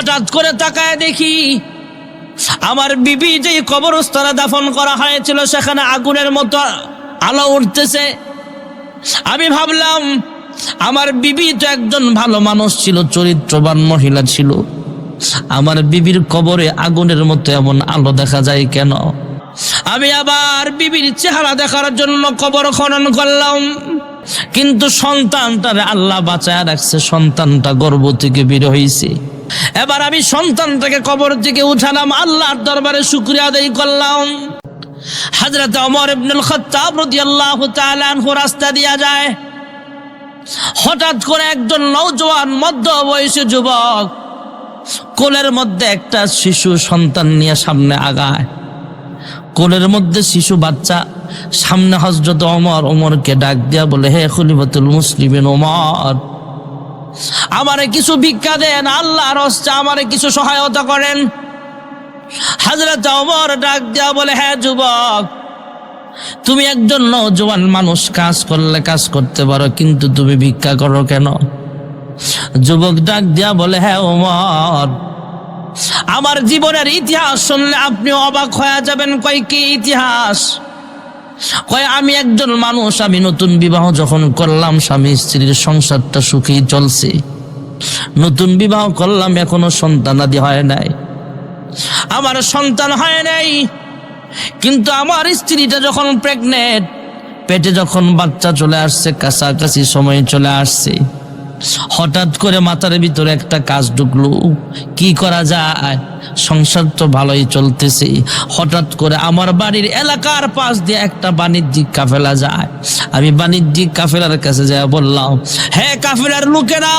হঠাৎ করে তাকায় দেখি আমার বিবি যেই কবরস্থানে দাফন করা হয়েছিল সেখানে আগুনের মতো আলো উঠতেছে। আমি ভাবলাম আমার বিবি তো একজন ভালো মানুষ ছিল, চরিত্রবান মহিলা ছিল, আমার বিবির কবরে আগুনের মতো এমন আলো দেখা যায় কেন? আমি আবার বিবির চেহারা দেখার জন্য কবর খনন করলাম, কিন্তু সন্তানটারে আল্লাহ বাঁচায় রাখছে, সন্তানটা গর্ভ থেকে বের হয়েছে। এবার আমি সন্তানটাকে কবর থেকে উঠালাম, আল্লাহর দরবারে শুকরিয়া আদায় করলাম। হযরত ওমর ইবনুল খাত্তাব রাদিয়াল্লাহু তাআলা আনহু রাস্তা দিয়া যায়, হঠাৎ করে একজন নওজোয়ান মধ্য বয়সী যুবক কোলের মধ্যে একটা শিশু সন্তান নিয়ে সামনে আগায়। কোলের মধ্যে শিশু বাচ্চা, সামনে হযরত ওমরকে ডাক দিয়া বলে, হে খলিফাতুল মুসলিমিন ওমর, আমারে কিছু ভিক্ষা দেন, আল্লাহর রাস্তে আমারে কিছু সহায়তা করেন। হযরত ওমর ডাক দিয়া বলে, হ্যাঁ যুবক, তুমি একজন নওজোয়ান মানুষ, কাজ করলে কাজ করতে পারো, কিন্তু তুমি ভিক্ষা করো কেন? যুবক ডাক দিয়া বলে, হ্যাঁ ওমর, আমার জীবনের ইতিহাস শুনলে আপনি অবাক হয়ে যাবেন। কয় কি ইতিহাস? কয় আমি একজন মানুষ, আমি নতুন বিবাহ যখন করলাম, স্বামী স্ত্রীর সংসারটা সুখী চলছে, নতুন বিবাহ করলাম, এখনো সন্তানাদি হয় নাই, আমার সন্তান হয় নাই, কিন্তু আমার স্ত্রীটা যখন প্রেগনেন্ট, পেটে যখন বাচ্চা চলে আসছে, কাছাকাছি সময় চলে আসছে, হঠাৎ করে মাথার ভিতরে একটা কাজ ঢুকলো, কি করা যায়, সংসার তো ভালোই চলতেছে, হঠাৎ করে আমার বাড়ির এলাকার পাশ দিয়ে একটা বাণিজ্যিক কাফেলা যায়। আমি বাণিজ্যিক কাফেলার কাছে যাই, বললাম, হ্যাঁ কাফেলার লোকেরা,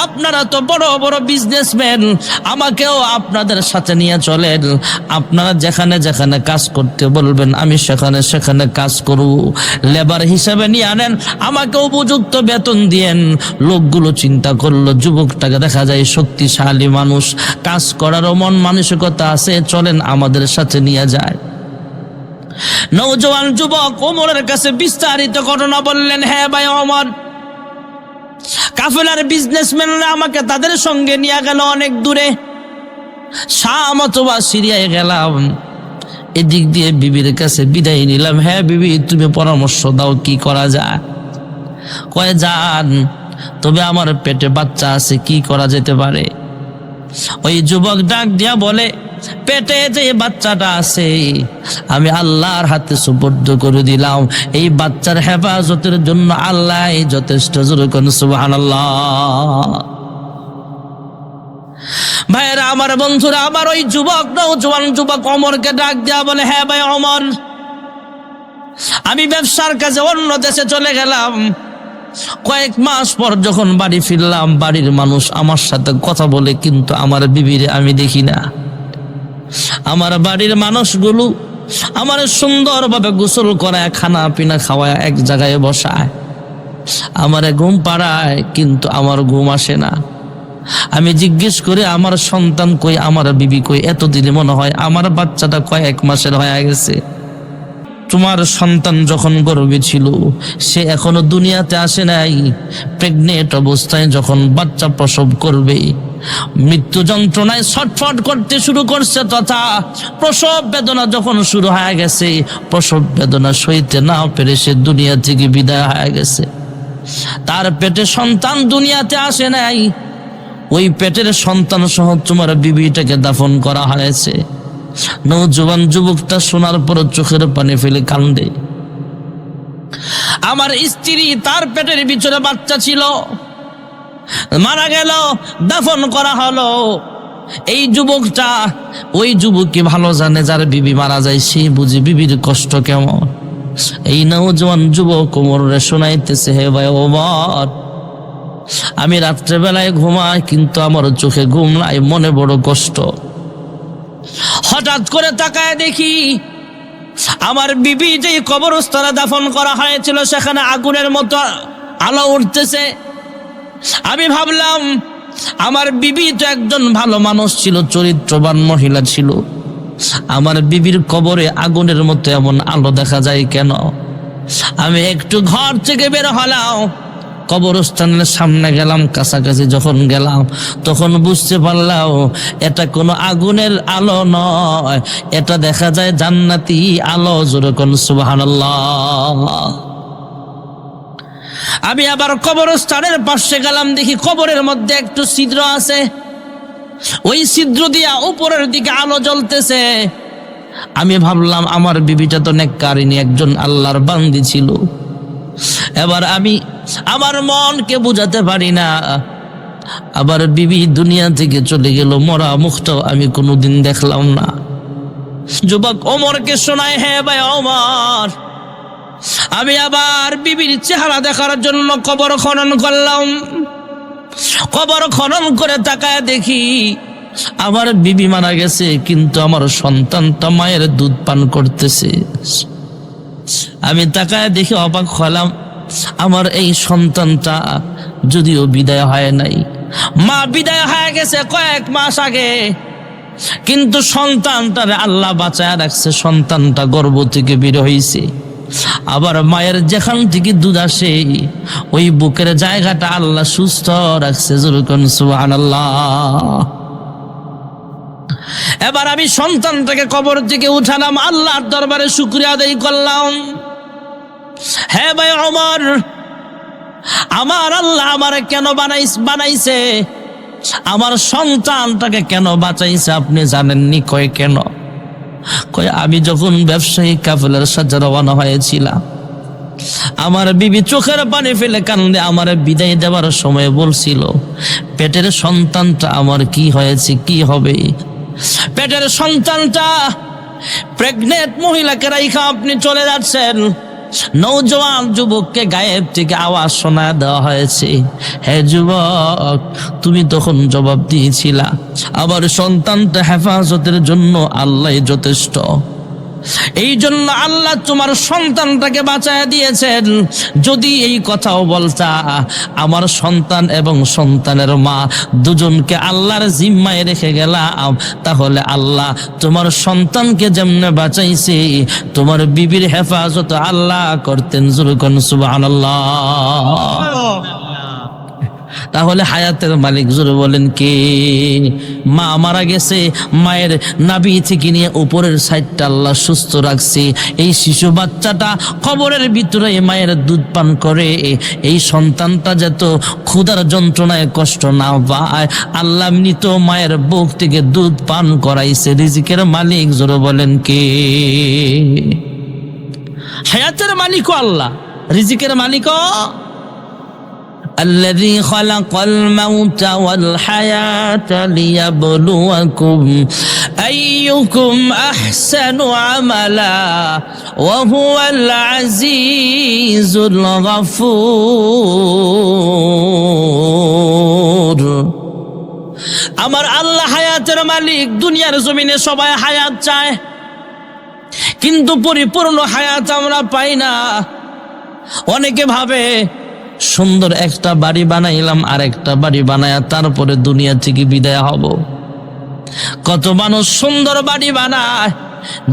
আপনারা তো বড় বড় বিজনেসম্যান, আমাকেও আপনাদের সাথে নিয়ে চলেন, আপনারা যেখানে যেখানে কাজ করতে বলবেন আমি সেখানে সেখানে কাজ করব, লেবার হিসাবে নিয়ে আনেন, আমাকে উপযুক্ত বেতন দিয়েন। লোকগুলো চিন্তা করলো, যুবকটাকে দেখা যায় শক্তিশালী মানুষ, কাজ করারও মন মানসিকতা আছে, চলেন আমাদের সাথে নিয়ে যায়। নওজোয়ান যুবক ওমরের কাছে বিস্তারিত ঘটনা বললেন, হ্যাঁ ভাই ওমর, কাফেলার বিজনেসম্যানরা আমাকে তাদের সঙ্গে নিয়ে গেল অনেক দূরে, শাম অথবা সিরিয়ায় গেলাম, এদিক দিয়ে বিবির কাছে বিদায় নিলাম। হ্যাঁ বিবি, তুমি পরামর্শ দাও কি করা যায়? কয় যান, তবে আমার পেটে বাচ্চা আছে, কি করা যেতে পারে? ওই যুবক ডাক দিয়া বলে, পেটে যে বাচ্চাটা আছে আমি আল্লাহর হাতে সুপর্দ করে দিলাম, এই বাচ্চার হেফাজতের জন্য আল্লাহ যথেষ্ট। জোরে কোন সুবহানাল্লাহ। ভাইরা আমার, বন্ধুরা আমার, ওই যুবক নওজোয়ান যুবক ওমরকে ডাক দিয়া বলে, হ্যাঁ ভাই ওমর, আমি ব্যবসার কাজে অন্য দেশে চলে গেলাম, কয়েক মাস পর যখন বাড়ি ফিরলাম, বাড়ির মানুষ আমার সাথে কথা বলে, কিন্তু আমার বিবিরে আমি দেখি না। আমার বাড়ির মানুষগুলো আমার সুন্দরভাবে গোসল করায়, খানা পিনা খাওয়ায়, এক জায়গায় বসায়, আমার ঘুম পাড়ায়, কিন্তু আমার ঘুম আসে না। আমি জিজ্ঞেস করি, আমার সন্তান কই, আমার বিবি কই? এতদিনে মনে হয় আমার বাচ্চাটা কয়েক মাসের হয়ে গেছে। তোমার সন্তান যখন গর্ভে ছিল সে এখনো দুনিয়াতে আসে নাই, প্রেগনেন্ট অবস্থায় যখন বাচ্চা প্রসব করবে, মৃত্যু যন্ত্রণায় ছটফট করতে শুরু করছে, তথা প্রসব বেদনা যখন শুরু হয়ে গেছে, প্রসব বেদনা সইতে না পেরে সে দুনিয়া থেকে বিদায় হয়ে গেছে। তার পেটে সন্তান দুনিয়াতে আসে নাই, ওই পেটের সন্তান সহ তোমার বিবিটাকে দাফন করা হয়েছে। নওজোয়ান যুবকটা শোনার পর চোখের পানি ফেলে কান্দে। আমার স্ত্রী, তার পেটের ভিতরে বাচ্চা ছিল, মারা গেল, দাফন করা হলো। এই যুবকটা, ওই যুবককে ভালো জানে, যার বিবি মারা যায় সে বুঝে বিবির কষ্ট কেমন। এই নওজোয়ান যুবক ওমরে শোনাইতেছে, হে ভাই ওমর, আমি রাত্রেবেলায় ঘুমাই, কিন্তু আমার চোখে ঘুম নাই, মনে বড় কষ্ট। হঠাৎ করে তাকায় দেখি আমার বিবি যেই কবরস্থানে দাফন করা হয়েছিল সেখানে আগুনের মতো আলো উঠতেছে। আমি ভাবলাম আমার বিবি তো একজন ভালো মানুষ ছিল, চরিত্রবান মহিলা ছিল, আমার বিবির কবরে আগুনের মতো এমন আলো দেখা যায় কেন? আমি একটু ঘর থেকে বের হলাম, কবরস্থানের সামনে গেলাম, কাছাকাছি যখন গেলাম তখন বুঝতে পারলাম এটা কোনো আগুনের আলো নয়, এটা দেখা যায় জান্নাতি আলো। জোরে কোন সুবহানাল্লাহ। আমি আবার কবরস্থানের পাশে গেলাম, দেখি কবরের মধ্যে একটু ছিদ্র আছে, ওই ছিদ্র দিয়া উপরের দিকে আলো জ্বলতেছে। আমি ভাবলাম আমার বিবিটা তো নেককারিনী, একজন আল্লাহর বান্দি ছিল। এবার আমি আমার মনকে বুঝাতে পারি না, আবার বিবি দুনিয়া থেকে চলে গেল, মরা মুখটাও আমি কোনোদিন দেখলাম না। যুবক ওমরকে শোনায়, হে ভাই ওমর, আমি আবার বিবির চেহারা দেখার জন্য কবর খনন করলাম। কবর খনন করে তাকায় দেখি আমার বিবি মারা গেছে, কিন্তু আমার সন্তানটা মায়ের দুধ পান করতেছে। আমি তাকায় দেখি অবাক হলাম, আমার এই সন্তানটা যদিও বিদায় হয় নাই, মা বিদায় হয়ে গেছে কয়েক মাস আগে, কিন্তু সন্তানটারে আল্লাহ বাঁচায় রাখছে, সন্তানটা গর্ভ থেকে বের হয়েছে। আবার মায়ের যেখান থেকে দুধ আসে ওই বুকের জায়গাটা আল্লাহ সুস্থ রাখছে। যেরকম সুবহানাল্লাহ। এবার আমি সন্তানটাকে কবর থেকে উঠালাম, আল্লাহর দরবারে শুকরিয়া আদায় করলাম। হে ভাই ওমর, আমার আল্লাহ আমারে কেন বানাইছে, আমার সন্তানটাকে কেন বাঁচাইছে আপনি জানেননি? কয় কেন? কয় আমি যখন ব্যবসায়ী কাফেলার সাথে রওনা হয়েছিলাম, আমার বিবি চোখের পানি ফেলে কান্দে আমার বিদায় দেওয়ার সময় বলছিল, পেটের সন্তানটা আমার কি হয়েছে, কি হবে? পেটের সন্তানটা প্রেগনেন্ট মহিলাকে রাইখা আপনি চলে যাচ্ছেন। নওজোয়ান যুবককে গায়েব থেকে আওয়াজ শোনা দেওয়া হয়েছে, হে যুবক, তুমি তখন জবাব দিয়েছিলা আমার সন্তানটা হেফাজতের জন্য আল্লাহ যথেষ্ট, এই জন্য আল্লাহ তোমার সন্তানটাকে বাঁচায় দিয়েছেন। যদি এই কথাও বলতা আমার সন্তান এবং সন্তানের মা দুজনকে আল্লাহর জিম্মায় রেখে গেলাম, তাহলে আল্লাহ তোমার সন্তানকে যেমনে বাঁচাইছে তোমার বিবির হেফাজত আল্লাহ করতেন। যুরকন সুবহানাল্লাহ। তাহলে হায়াতের মালিক জোরে বলেন কে? মা মারা গেছে, মায়ের নাভি থেকে নিয়ে উপরের সাইডটা আল্লাহ সুস্থ রাখছে। এই শিশু বাচ্চাটা কবরের ভিতরে মায়ের দুধ পান করে, এই সন্তানটা যত ক্ষুধার যন্ত্রণায় কষ্ট না পায়, আল্লাহ মৃত মায়ের বুক থেকে দুধ পান করাইছে। রিজিকের মালিক জোরে বলেন কে? হায়াতের মালিকও আল্লাহ, রিজিকের মালিকও। الذي خلق الموت والحياة ليبلوكم أيكم أحسن عملا وهو العزيز الغفور। আমার আল্লাহ হায়াতের মালিক। দুনিয়ার জমিনে সবাই হায়াত চায়, কিন্তু পরিপূর্ণ হায়াত আমরা পাই না। অনেকে ভাবে সুন্দর একটা বাড়ি বানাইলাম, আর একটা বাড়ি বানায়া তারপরে দুনিয়া থেকে বিদায় হব। কত মানুষ সুন্দর বাড়ি বানায়,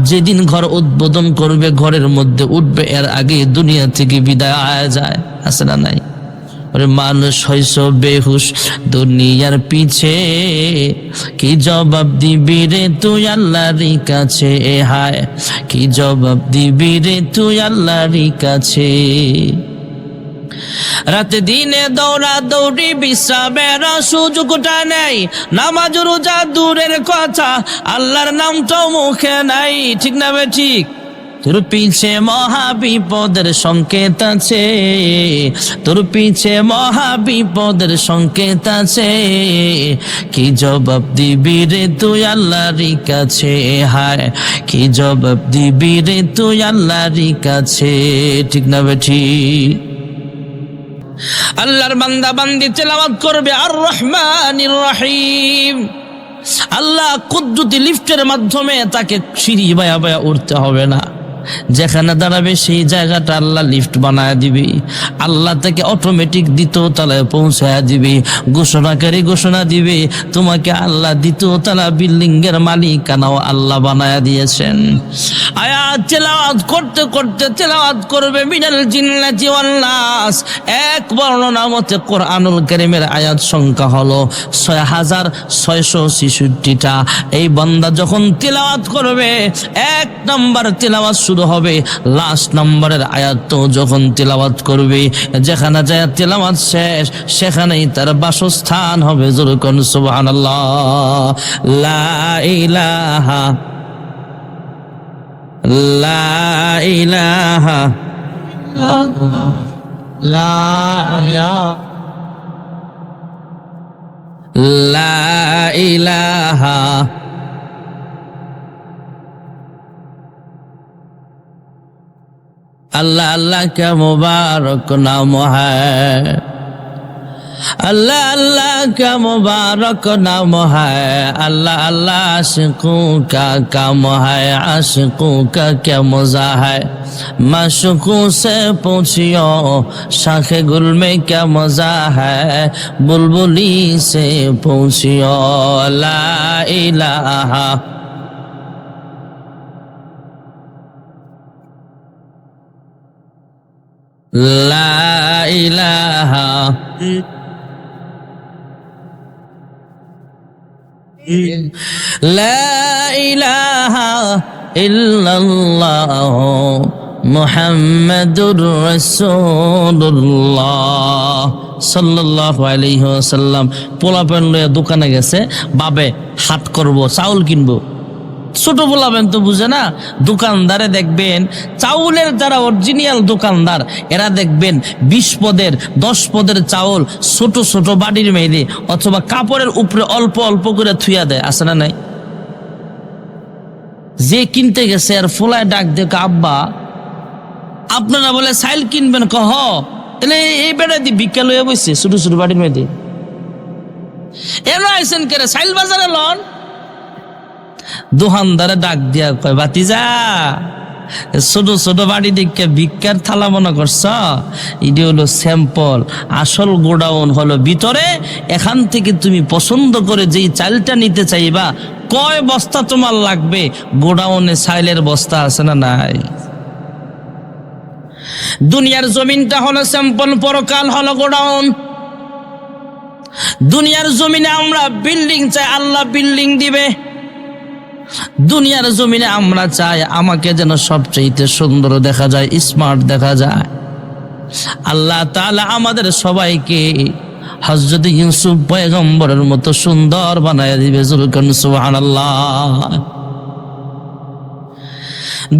যেদিন ঘর উদ্বোধন করবে, ঘরের মধ্যে উঠবে, এর আগে দুনিয়া থেকে বিদায় হয়ে যায়। আছে না নাই? ওরে মানুষ হইছ বেহুশ দুনিয়ার পিছে, কি জবাব দিবি রে তুই আল্লাহর কাছে? হায়, কি জবাব দিবি রে তুই আল্লাহর কাছে? রাতে দিনে দৌড়া দৌড়ি, বিশ্রামের সুযোগটা নেই, নামাজ রোজা দূরের কথা, আল্লাহর নামটাও মুখে নাই। ঠিক না বে ঠিক? তোর পিছে মহা বিপদের সংকেত আছে, তোর পিছে মহা বিপদের সংকেত আছে, কি জবাব দিবি রে তুই আল্লাহর কাছে? হায়, কি জবাব দিবি রে তুই আল্লাহর কাছে? ঠিক না বে ঠিক? আল্লাহর বান্দা বান্দি তেলাওয়াত করবে আর রহমানির রহিম। আল্লাহ কুদরতি লিফটের মাধ্যমে তাকে সিঁড়ি বায়া বায়া উঠতে হবে না, যেখানে দাঁড়াবে সেই জায়গাটা আল্লাহ লিফট বানায় দিবে, আল্লাহ থেকে অটোমেটিক দ্বিতীয় তলায় পৌঁছায় দিবে। ঘোষণাকারী ঘোষণা দিবে, তোমাকে আল্লাহ দ্বিতীয় তলা বিল্ডিং এর মালিকানাও আল্লাহ বানায় দিয়েছেন। আয়াত তেলাওয়াত করতে করতে তেলাওয়াত করবে মিনাল জিন্নাতি ওয়ান নাস। এক বর্ণনা মতে কোরআনুল কারীমের আয়াত সংখ্যা হলো 6666টা। এই বান্দা যখন তেলাওয়াত করবে, এক নাম্বার তেলাওয়াত শুরু হবে, লাস্ট নাম্বারের আয়াত তো যখন তেলাওয়াত করবে, যেখানে যায় তেলাওয়াত শেষ সেখানেই তার বাসস্থান হবে। জোরে কোন সুবহানাল্লাহ। লা ইলাহা লা ইলাহা লা ইলাহা अल्लाह अल्लाह क्या मुबारक नाम है, अल्लाह अल्लाह क्या मुबारक नाम है, अल्लाह अल्लाह आशिकों का काम है, आशिकों का क्या मजा है, माशूकों से पूछियो शाखे गुल में क्या मजा है, बुलबुली से पूछियो ला इलाहा ला इलाहा ला इलाहा इल्लल्लाह मुहम्मदुर রাসূলুল্লাহ সাল্লাল্লাহু আলাইহি ওয়াসাল্লাম। পোলাপেন লইয়া দোকানে গেছে, বাবে হাট করব, চাউল কিনবো। ছোট বলাবেন তো বুঝে না, দোকানদারে দেখবেন চাউলের যারা অরিজিনাল দোকানদার এরা দেখবেন 20 পদের 10 পদের চাউল ছোট ছোট বাড়ির মেয়েদে অথবা কাপড়ের উপরে অল্প অল্প করে থুইয়া দেয়, আছে না নাই? যে কিনতে গেছে আর ফোলায় ডাক দেখ, আব্বা আপনারা বলে চাইল কিনবেন, কহ তাহলে এই বেড়া দি ভিক্ষা লইয়া বসছে ছোট ছোট বাড়ির মেয়েদে, এরা আইসেন কেরে চাইল বাজারে লন। দোকানদারে ডাক দিয়া কয়, বাতিজা ছোট ছোট বাড়ি দেখে ভিক্ষার থালা মনে করছ, এটি হলো স্যাম্পল, আসল গোডাউন হলো ভিতরে। এখান থেকে তুমি পছন্দ করে যেই চালটা নিতে চাইবা, কয় বস্তা তোমার লাগবে, গোডাউনে চাইলের বস্তা আছে না নাই? দুনিয়ার জমিনটা হলো স্যাম্পল, পরকাল হলো গোডাউন। দুনিয়ার জমিনে আমরা বিল্ডিং চাই, আল্লাহ বিল্ডিং দিবে। দুনিয়ার জমিনে আমরা চাই আমাকে যেন সবচেয়ে সুন্দর দেখা যায়, স্মার্ট দেখা যায়। আল্লাহ তাআলা আমাদের সবাইকে হযরত ইউসুফ পয়গম্বরের মতো সুন্দর বানায় দিবে। সুবহানাল্লাহ।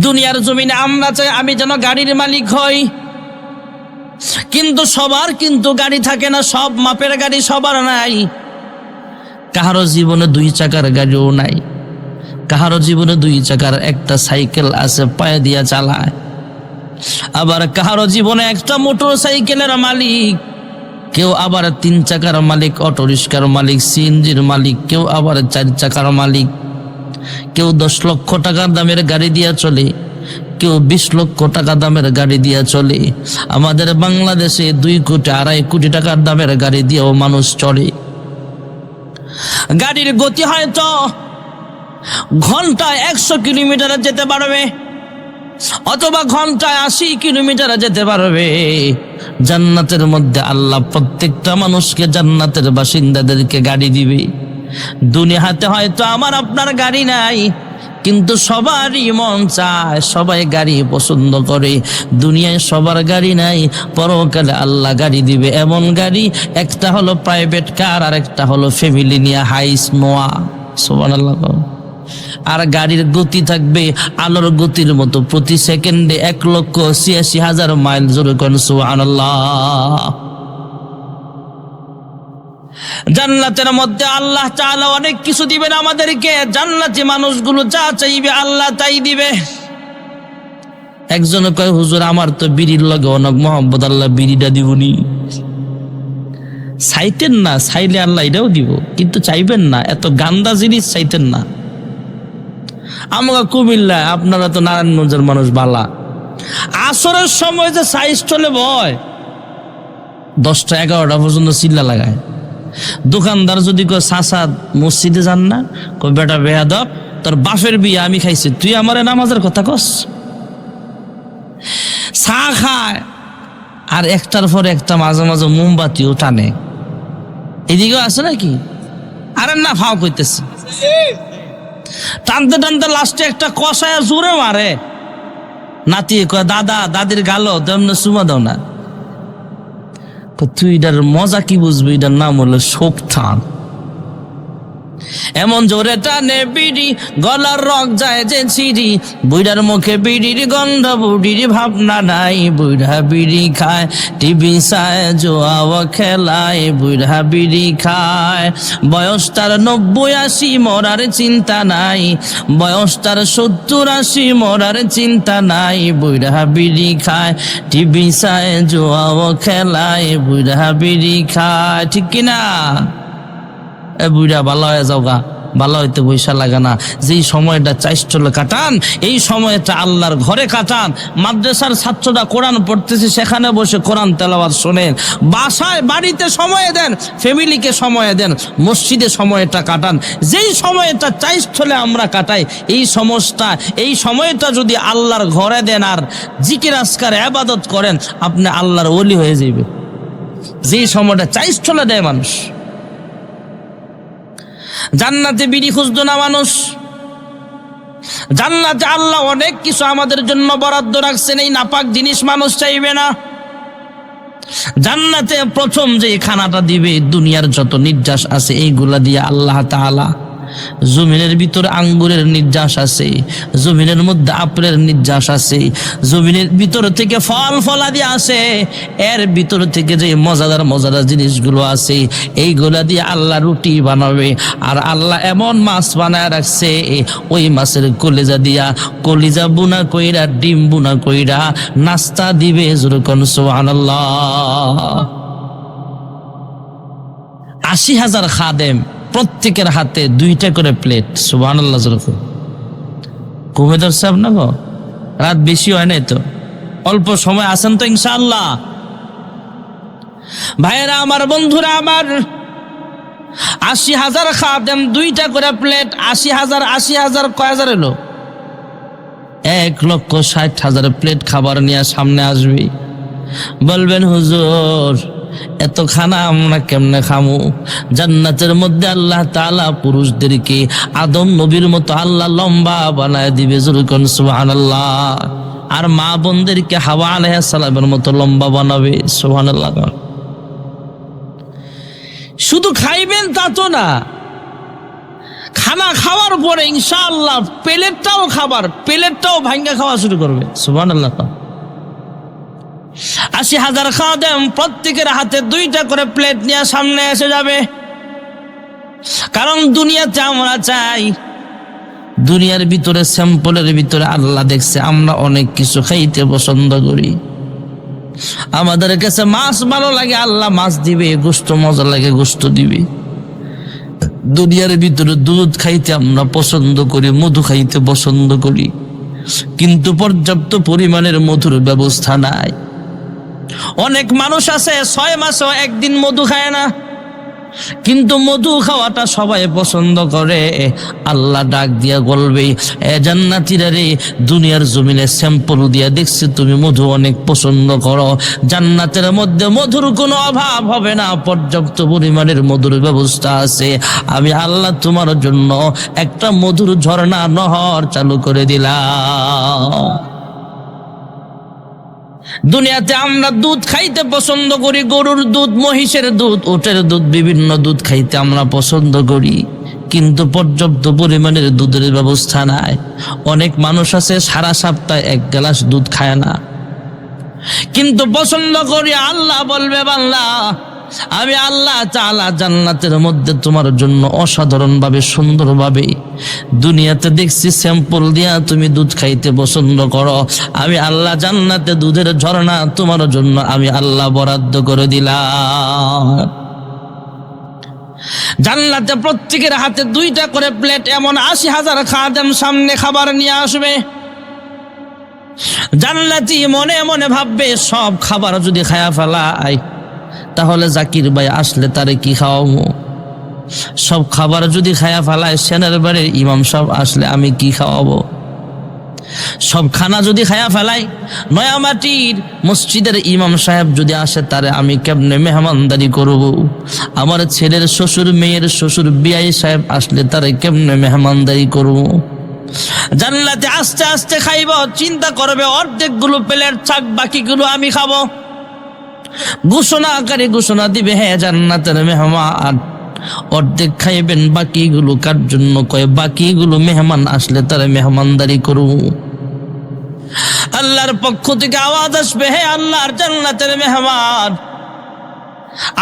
দুনিয়ার জমিনে আমরা চাই আমি যেন গাড়ির মালিক হই, কিন্তু সবার কিন্তু গাড়ি থাকে না, সব মাপের গাড়ি সবার নাই। কারো জীবনে 2 চাকার গাড়িও নাই, কারো জীবনে 2 চাকার একটা সাইকেল আছে, পায়ে দিয়া চালায়। আবার কারো জীবনে একটা মোটর সাইকেলের মালিক, কেউ আবার 3 চাকার মালিক, অটো রিক্সার মালিক, সিএনজির মালিক, কেউ আবার 4 চাকার মালিক। কেউ 10 লক্ষ টাকার দামের গাড়ি দিয়া চলে, কেউ 20 লক্ষ টাকা দামের গাড়ি দিয়া চলে। আমাদের বাংলাদেশে 2 কোটি 2.5 কোটি টাকার দামের গাড়ি দিয়েও মানুষ চলে। গাড়ির গতি হয়তো ঘন্টায় 100 কিলোমিটারে যেতে পারবে, অথবা ঘন্টায় 80 কিলোমিটারে যেতে পারবে। জান্নাতের মধ্যে আল্লাহ প্রত্যেকটা মানুষকে, জান্নাতের বাসিন্দাদেরকে গাড়ি দিবে। দুনিয়াতে হয়তো আমার আপনার গাড়ি নাই, কিন্তু সবারই মন চায়, সবাই গাড়ি পছন্দ করে। দুনিয়ায় সবার গাড়ি নাই, পরকালে আল্লাহ গাড়ি দিবে। এমন গাড়ি, একটা হলো প্রাইভেট কার, আর একটা হলো ফ্যামিলি নিয়ে হাইস নোয়া। সুবহানাল্লাহ। আর গাড়ির গতি থাকবে আলোর গতির মতো, প্রতি সেকেন্ডে 1,86,000 মাইল। জোরে কোন সুবহানাল্লাহ। জান্নাতের মধ্যে আল্লাহ তাআলা অনেক কিছু দিবেন আমাদেরকে। জান্নাতি মানুষগুলো যা চাইবে আল্লাহ তাই দিবে। একজন কয়, হুজুর আমার তো বিড়ির লগে অনেক মহব্বত, আল্লাহ বিড়িটা দিবনি। চাইতেন না, চাইলে আল্লাহ এটাও দিব, কিন্তু চাইবেন না, এত গান্দা জিনিস চাইতেন না। আমাকে কুমিল্লা, আপনারা তো নারায়ণগঞ্জের মানুষ বালা। আসরের সময় যে সাইজ চলে বয় 10টা 11টা পর্যন্ত চিল্লা লাগায়। দোকানদার যদি কয় চাচা মসজিদে যান না, কয় বেটা বেয়াদব, তোর বাপের বিয়ে আমি খাইছি, তুই আমারে নামাজের কথা কস। চা খায় আর একটার পর একটা মাঝে মাঝে মোমবাতিও টানে। এদিকেও আছে নাকি? আরে না, ফাও কইতেছে। টানতে টানতে লাস্টে একটা কষায় জোরে মারে। নাতি কয় দাদা দাদির গালো তেমন চুমা দাও না। তুই এটার মজা কি বুঝবি? এটার নাম হলো শোক থান। এমন জোরে টানে বিড়ি, গলার রক যায় যে ছিড়ি। বুইড়ার মুখে বিড়ির গন্ধ, বুড়ির ভাবনা নাই। বুইড়া বিড়ি খায়, টিভি চায়, জোয়া খেলায়। বুইড়া বিড়ি খায়, বয়স তার 90-80, মরার চিন্তা নাই। বয়স তার 70-80, মরার চিন্তা নাই। বুইড়া বিড়ি খায়, টিভি চায়, জোয়া খেলায়। বুইড়া বিড়ি খায়, ঠিক কিনা? এ বুড়া ভালো হয়ে যাও গা, ভালো হইতে পয়সা লাগে না। যেই সময়টা চাইলে কাটান, এই সময়টা আল্লাহর ঘরে কাটান। মাদ্রাসার ছাত্ররা কোরআন পড়তেছে, সেখানে বসে কোরআন তেলাওয়াত শোনেন। বাসায় বাড়িতে সময় দেন, ফ্যামিলিকে সময় দেন, মসজিদে সময়টা কাটান। যেই সময়টা চাইলে আমরা কাটাই, এই সময়টা যদি আল্লাহর ঘরে দেন আর জিকির আজকার ইবাদত করেন, আপনি আল্লাহর ওলি হয়ে যাবে। যেই সময়টা চাইলে দেয় মানুষ। জান্নাতে বিড়ি খুঁজতো না মানুষ। জান্নাতে আল্লাহ অনেক কিছু আমাদের জন্য বরাদ্দ রাখছেন, এই নাপাক জিনিস মানুষ চাইবে না। জান্নাতে প্রথম যে খানাটা দিবে, দুনিয়ার যত নির্যাস আছে এইগুলা দিয়ে আল্লাহ তাআলা, জমিনের ভিতরে আঙ্গুরের নির্যাস আছে, জমিনের মধ্যে আপেলের নির্যাস আছে, জমিনের ভিতর থেকে ফল ফলাদি আসে, এর ভিতর থেকে যে মজাদার মজাদার জিনিসগুলো আছে এইগুলা দিয়ে আল্লাহ রুটি বানাবে। আর আল্লাহ এমন মাছ বানায় রাখছে, ওই মাছের কলিজা বুনা কইরা, ডিম বুনা কইরা নাস্তা দিবে। যেরকম সুবহানাল্লাহ। 80,000 খাদেম, প্রত্যেকের হাতে 2টা করে প্লেট। সুবহানাল্লাহ। কমে ধরছে আপনার গো? রাত বেশি হয় নাই তো? অল্প সময় আছেন তো ইনশাআল্লাহ? ভাইয়েরা আমার, বন্ধুরা আমার, 80,000 খাদেম, 2টা করে প্লেট। 80,000 কয় হাজার এলো? 1,60,000 প্লেট খাবার নিয়ে সামনে আসবি। বলবেন হুজুর এত খানা আমরা কেমনে খামু? জান্নাতের মধ্যে আল্লাহ তাআলা পুরুষদেরকে আদম নবীর মতো আল্লাহ লম্বা বানায় দিবে। যেরকম সুবহানাল্লাহ। আর মা বোনদেরকে হাওয়া আলাইহিস সালামের মতো লম্বা বানাবে। সুবহানাল্লাহ। শুধু খাইবেন তা তো না, খানা খাওয়ার পরে ইনশাআল্লাহ প্লেটটাও ভাঙ্গা খাওয়া শুরু করবে। সুবহানাল্লাহ। 80,000 খাদেম, প্রত্যেকের হাতে 2টা করে প্লেট নিয়ে সামনে এসে যাবে। কারণ দুনিয়াতে আমরা চাই, দুনিয়ার ভিতরে স্যাম্পলের ভিতরে আল্লাহ দেখছে আমরা অনেক কিছু খাইতে পছন্দ করি। আমাদের কাছে মাছ ভালো লাগে, আল্লাহ মাছ দিবে। গোশত মজা লাগে, গোশত দিবে। দুনিয়ার ভিতরে দুধ খাইতে আমরা পছন্দ করি, মধু খাইতে পছন্দ করি, কিন্তু পর্যাপ্ত পরিমাণের মধুর ব্যবস্থা নাই। অনেক মানুষ আছে 6 মাসেও একদিন মধু খায় না, কিন্তু মধু খাওয়াটা সবাই পছন্দ করে। আল্লাহ ডাক দিয়া বলবে, এ জান্নাতীরা রে, দুনিয়ার জমিনে স্যাম্পল দিয়া দেখছি তুমি মধু অনেক পছন্দ করো। জান্নাতের মধ্যে মধুর কোনো অভাব হবে না, পর্যাপ্ত পরিমাণের মধুর ব্যবস্থা আছে। আমি আল্লাহ তোমার জন্য একটা মধুর ঝর্ণা, নহর চালু করে দিলাম। দুনিয়াতে আমরা দুধ খাইতে পছন্দ করি, গরুর দুধ, মহিষের দুধ, উটের দুধ, বিভিন্ন দুধ খাইতে আমরা পছন্দ করি, কিন্তু পর্যাপ্ত পরিমাণের দুধের ব্যবস্থা নাই। অনেক মানুষ আছে সারা সপ্তাহে 1 গ্লাস দুধ খায় না, কিন্তু পছন্দ করি। আল্লাহ বলবে, বান্দা আমি আল্লাহ তাআলা জান্নাতের মধ্যে তোমার জন্য অসাধারণ ভাবে, সুন্দর ভাবে, দুনিয়াতে দেখছি স্যাম্পল দিয়া তুমি দুধ খাইতে পছন্দ করো, আমি আল্লাহ জান্নাতে দুধের ঝর্ণা তোমার জন্য আমি আল্লাহ বরাদ্দ করে দিলাম। জান্নাতে প্রত্যেকের হাতে 2টা করে প্লেট, এমন 80,000 খাদেম সামনে খাবার নিয়ে আসবে। জান্নাতি মনে মনে ভাববে সব খাবার যদি খায়া ফেলাই তাহলে জাকির ভাই আসলে তারে কি খাওয়াবো? সব খাবার যদি খায়া ফেলায় সেনের বাড়ির ইমাম সাহেব আসলে আমি কি খাওয়াবো? সব খানা যদি খায়া ফেলাই নয়ামাটির মসজিদের ইমাম সাহেব যদি আসে তারে আমি কেমনে মেহমানদারি করব? আমার ছেলের শ্বশুর, মেয়ের শ্বশুর, বিআই সাহেব আসলে তারে কেমনে মেহমানদারি করব? জান্নাতে আস্তে আস্তে খাইব, চিন্তা করবে অর্ধেকগুলো প্লেট থাক, বাকিগুলো আমি খাবো। ঘোষণাকারী ঘোষণা দিবে, হ্যাঁ জান্নাতের মেহমান অর্ধেক খাইবেন, বাকিগুলো কার জন্য? কয় বাকিগুলো মেহমান আসলে তারা মেহমানদারি করব। আল্লাহর পক্ষ থেকে আওয়াজ আসবে, হে আল্লাহর জান্নাতের মেহমান,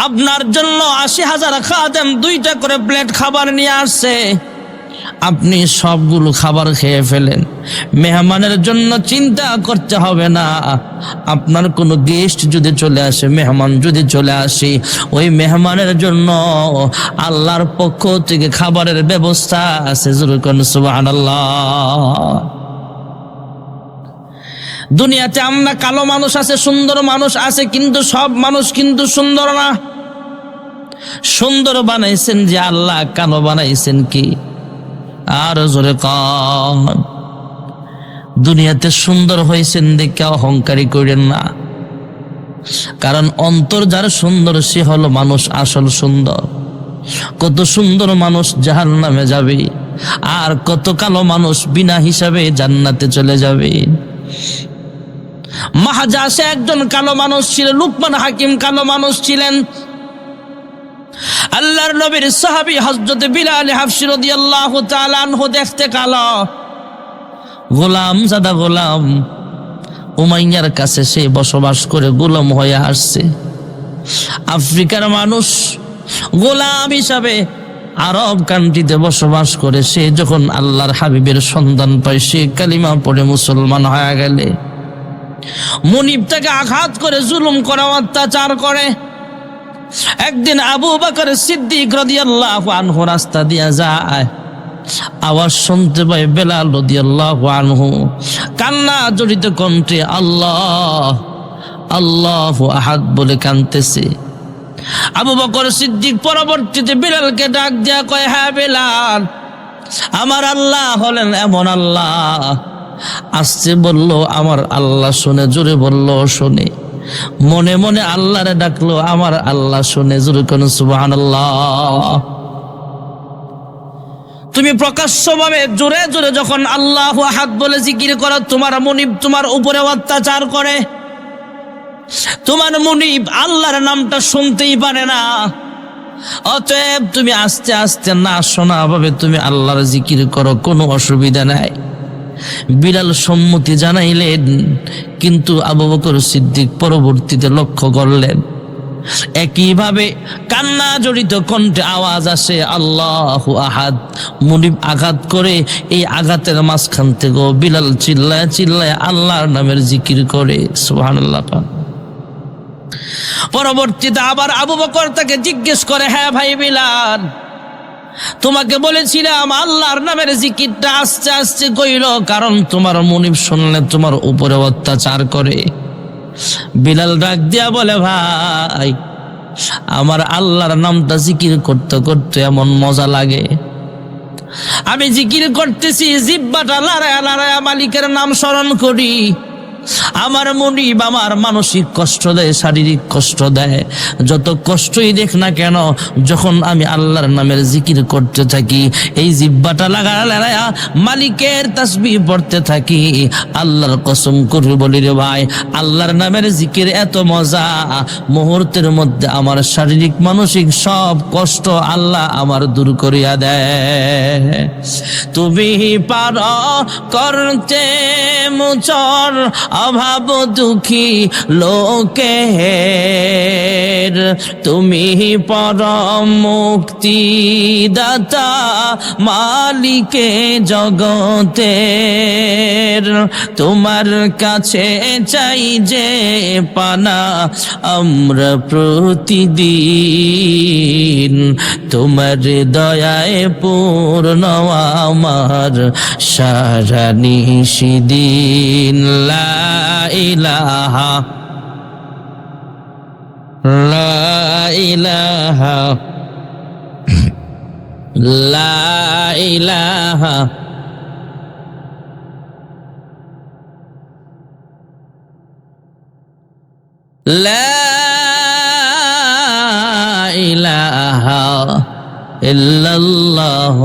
আপনার জন্য 80,000 খাদেম 2টা করে প্লেট খাবার নিয়ে আসছে, আপনি সবগুলো খাবার খেয়ে ফেলেন। মেহমানের জন্য চিন্তা করতে হবে না। আপনার কোনো গেস্ট যদি চলে আসে, মেহমান যদি চলে আসে, ওই মেহমানের জন্য আল্লাহর পক্ষ থেকে খাবারের ব্যবস্থা আছে। সুবহানাল্লাহ। দুনিয়াতে আমরা কালো মানুষ আছে, সুন্দর মানুষ আছে, কিন্তু সব মানুষ কিন্তু সুন্দর না। সুন্দর বানাইছেন যে আল্লাহ, কালো বানাইছেন কি? আর জোরে কান। দুনিয়াতে সুন্দর হয়েছেন দেখে অহংকারী করেন না, কারণ অন্তর যার সুন্দর সে হলো মানুষ আসল সুন্দর। কত সুন্দর মানুষ জাহান্নামে যাবে, আর কত কালো মানুষ বিনা হিসাবে জান্নাতে চলে যাবে। মাহাজাসে একজন কালো মানুষ ছিল, লুকমান হাকিম কালো মানুষ ছিলেন। আল্লাহর নবীর সাহাবী হযরত বিলাল হাবশী রাদিয়াল্লাহু তাআলা আনহু দেখতে কালো, গোলাম জাদা গোলাম উমাইয়ার কাছে সে বসবাস করে গোলাম হয়ে আসছে। আফ্রিকার মানুষ গোলাম হিসাবে আরব কান্ট্রিতে বসবাস করে, সে যখন আল্লাহর হাবিবের সন্ধান পায়, সে কালিমা পড়ে মুসলমান হয়ে গেলে মুনিব তাকে আঘাত করে, জুলুম করে, অত্যাচার করে। একদিন আবু বকর সিদ্দিক রাদিয়াল্লাহু আনহু রাস্তা দিয়া যায়, আওয়াজ শুনতে পায় বেলাল রাদিয়াল্লাহু আনহু কান্না জড়িত কণ্ঠে আল্লাহ আল্লাহু আহাদ বলে কাঁদতেছে। আবু বকর সিদ্দিক পরবর্তীতে বেলালকে ডাক দিয়া কয়, হ্যাঁ বেলাল, আমার আল্লাহ হলেন এমন আল্লাহ। আসছে বলল আমার আল্লাহ শুনে, জোরে বলল শুনে, মনে মনে আল্লাহরে ডাকলো আমার আল্লাহ শুনে, জোরে কোন সুবহানাল্লাহ। তুমি প্রকাশ্যভাবে জোরে জোরে যখন আল্লাহু আহাদ বলে জিকির করো, তোমার মুনিব তোমার উপরে অত্যাচার করে, তোমার মুনিব আল্লাহর নামটা শুনতেই পারে না। অতএব তুমি আস্তে আস্তে না শোনা ভাবে তুমি আল্লাহর জিকির করো, কোনো অসুবিধা নাই। বিলাল সম্মতি জানাইলেন, কিন্তু আবু বকর সিদ্দিক পরবর্তীতে লক্ষ্য করলেন একইভাবে কান্না জড়িত কণ্ঠে আওয়াজ আসে আল্লাহু আহাদ। মুনিব আঘাত করে, এই আঘাতের মাঝখান থেকে বিলাল চিল্লায় চিল্লায় আল্লাহর নামের জিকির করে। সুবহানাল্লাহ। পরবর্তীতে আবার আবু বকর তাকে জিজ্ঞেস করে, হ্যাঁ ভাই বিলাল, তোমাকে বলেছিলাম আল্লাহর নামের জিকিরটা আস্তে আস্তে কইল, কারণ তোমার মুনিব শুনলে তোমার উপরে অত্যাচার করে। বিলাল ডাক দিয়া বলে, ভাই আমার আল্লাহর নামটা জিকির করতে করতে এমন মজা লাগে, আমি জিকির করতেছি, জিহ্বাটা লড়ায়া লড়ায়া মালিকের নাম স্মরণ করি। আমার মুনিব আমার মানসিক কষ্ট দেয়, শারীরিক কষ্ট দেয়, যত কষ্টই দেখ না কেন, যখন আমি আল্লাহর নামের জিকির করতে থাকি, এই জিহ্বাটা লাগায়া মালিকের তাসবিহ পড়তে থাকি, আল্লাহর কসম করে বলি রে ভাই, আল্লাহর নামের জিকির এত মজা, মুহূর্তের মধ্যে আমার শারীরিক মানসিক সব কষ্ট আল্লাহ আমার দূর করিয়া দেয়। তুমি পার করতে মুচর অভাব দুঃখী লোকের, তুমি পরম মুক্তিদাতা মালিকে জগতের। তোমার কাছে চাই যে পানা আমরা প্রতিদিন, তোমার দয়ায় পূর্ণ আমার সারা নিশিদিন। লা ইলাহা লা ইলাহা লা ইলাহা লা ইলাহা ইল্লাল্লাহ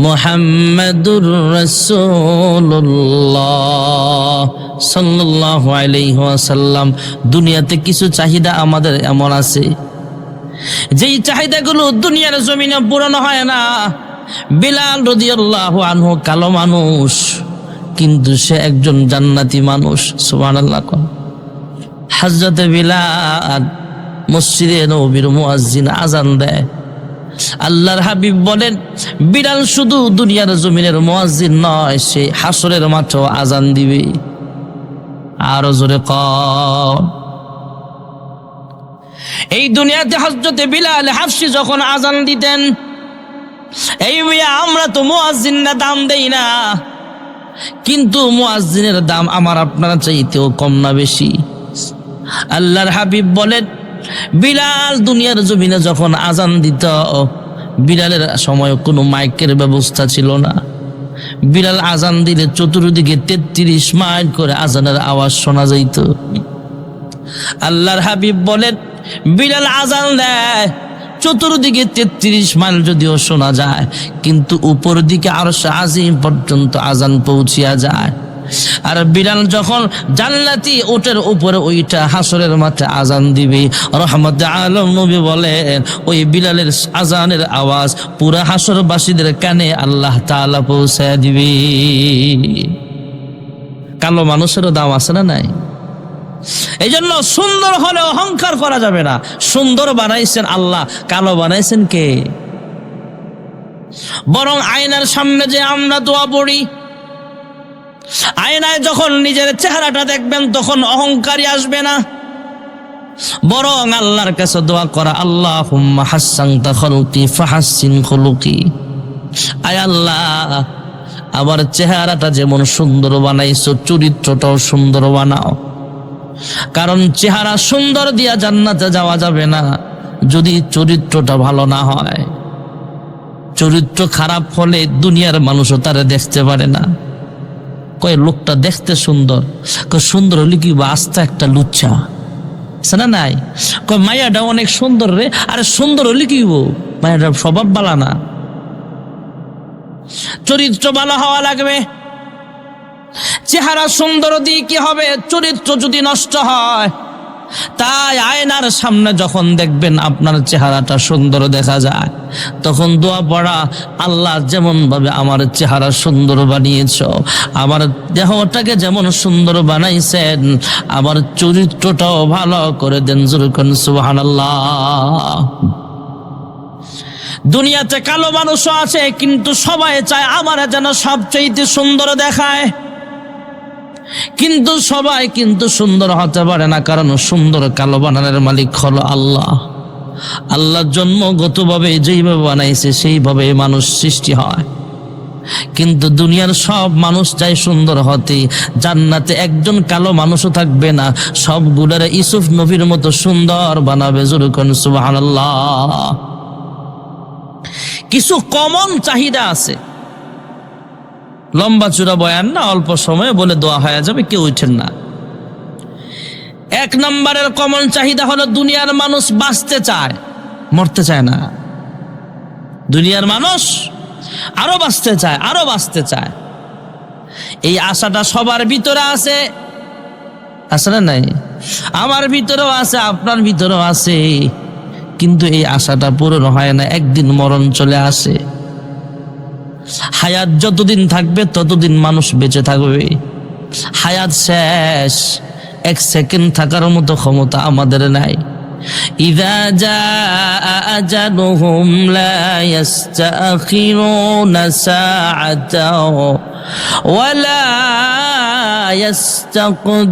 মুহাম্মাদুর রাসূলুল্লাহ সাল্লাল্লাহু আলাইহি ওয়াসাল্লাম। দুনিয়াতে কিছু চাহিদা আমাদের এমন আছে যেই চাহিদাগুলো দুনিয়ার জমিনে পূরণ হয় না। বিলাল রাদিয়াল্লাহু আনহু কালো মানুষ, কিন্তু সে একজন জান্নাতি মানুষ। সুবহানাল্লাহ। হযরত বিলাল মসজিদে নববীর মুয়াজ্জিন আজান দেয়। আল্লাহর হাবিব বলেন, বিলাল শুধু দুনিয়ার জমিনের মুয়াজ্জিন নয়, সে হাসরের মাঠেও আজান দিবে। আরো জোরে কর। এই দুনিয়াতে হযরত বিলাল হাফসি যখন আজান দিতেন, এই মিয়া আমরা তো মুয়াজ্জিনের দাম দেই না, কিন্তু মুয়াজ্জিনের দাম আমার আপনারা চাইতেও কম না বেশি? আল্লাহর হাবিব বলেন, বিলাল দুনিয়ার জমিনে যখন আজান দিত, বিলালের সময় কোনো মাইকের ব্যবস্থা ছিল না। বিলাল আজান দিলে চতুর্দিকে 33 মাইল করে আজানের আওয়াজ শোনা যাইত। আল্লাহর হাবিব বলেন, বিলাল আজান দেয়, চতুর্দিকে 33 মাইল যদিও শোনা যায়, কিন্তু উপর দিকে আরশ আজিম পর্যন্ত আজান পৌঁছিয়া যায়। আর বিলাল যখন জান্নাতি উটের উপরে ওইটা হাসরের মাঠে আজান দিবে, রহমতে আলম নবী বলেন, ওই বিলালের আজানের আওয়াজ পুরা হাসরবাসীদের কানে আল্লাহ তাআলা পৌঁছায় দিবে। কালো মানুষেরও দাম আছে না নাই? এই জন্য সুন্দর হলে অহংকার করা যাবে না। সুন্দর বানাইছেন আল্লাহ, কালো বানাইছেন কে? বরং আয়নার সামনে যে আমরা দোয়া পড়ি, আয়নায় যখন নিজের চেহারাটা দেখবেন তখন অহংকারী আসবে না, বরং আল্লাহর কাছে দোয়া করা, আল্লাহুম্মা হাসসানতা খালুকি ফাহাসসিন খুলুকি। আয় আল্লাহ, আমার চেহারাটা যেমন সুন্দর বানাইছো, চরিত্রটাও সুন্দর বানাও। কারণ চেহারা সুন্দর দিয়া জান্নাতে যাওয়া যাবে না যদি চরিত্রটা ভালো না হয়। চরিত্র খারাপ হলে দুনিয়ার মানুষও তারে দেখতে পারে না। কয় লোকটা দেখতে সুন্দর, কয় সুন্দর হলে কি আস্তে একটা লুচ্চা আছে না নাই? কয় মায়াটা অনেক সুন্দর রে, আরে সুন্দর হলে কি মায়াটা স্বভাব ভালো না। চরিত্র ভালো হওয়া লাগবে। চেহারা সুন্দর দিয়ে কি হবে, চরিত্র যদি নষ্ট হয়। তাই আয়নার সামনে যখন দেখবেন আপনার চেহারাটা সুন্দর দেখা যায়, তখন দোয়া পড়া, আল্লাহ যেমন ভাবে আমার চেহারা সুন্দর বানিয়েছো, আমার দেহটাকে যেমন সুন্দর বানাইছেন, আমার চরিত্রটাও ভালো করে দেন। জোরকন সুবহানাল্লাহ। দুনিয়াতে কালো মানুষও আছে, কিন্তু সবাই চায় আমার যেন সবচেয়ে সুন্দর দেখায়। কিন্তু সবাই কিন্তু সুন্দর হতে পারে না, কারণ সুন্দর কালো বানানোর মালিক হলো আল্লাহ। আল্লাহ জন্মগতভাবে যেইভাবে বানাইছে সেইভাবে মানুষ সৃষ্টি হয়। কিন্তু দুনিয়ার সব মানুষ চায় সুন্দর হতে, জান্নাতে একজন কালো মানুষও থাকবে না, সবগুলোর ইউসুফ নবীর মতো সুন্দর বানাবে। জোরকন সুবহানাল্লাহ। কিছু কমন চাহিদা আছে, লম্বা চূড়া বয়ান না, অল্প সময়ে বলে দোয়া হয়ে যাবে, কেউ উঠেন না। 1 নম্বরের কমন চাহিদা হলো দুনিয়ার মানুষ বাঁচতে চায়, মরতে চায় না। দুনিয়ার মানুষ আরো বাঁচতে চায়, আরো বাঁচতে চায়। এই আশাটা সবার ভিতরে আছে, আছে না নাই? আমার ভিতরেও আছে, আপনার ভিতরেও আছে, কিন্তু এই আশাটা পূরণ হয় না। একদিন মরণ চলে আসে। হায়াত যতদিন থাকবে ততদিন মানুষ বেঁচে থাকবে, হায়াত শেষ, এক সেকেন্ড থাকার মতো ক্ষমতা আমাদের নাই। ইযা জাআ আজালুহুম লা ইস্তাখিরুনা সাআতাও ওয়া লা ইস্তাকদিমুন।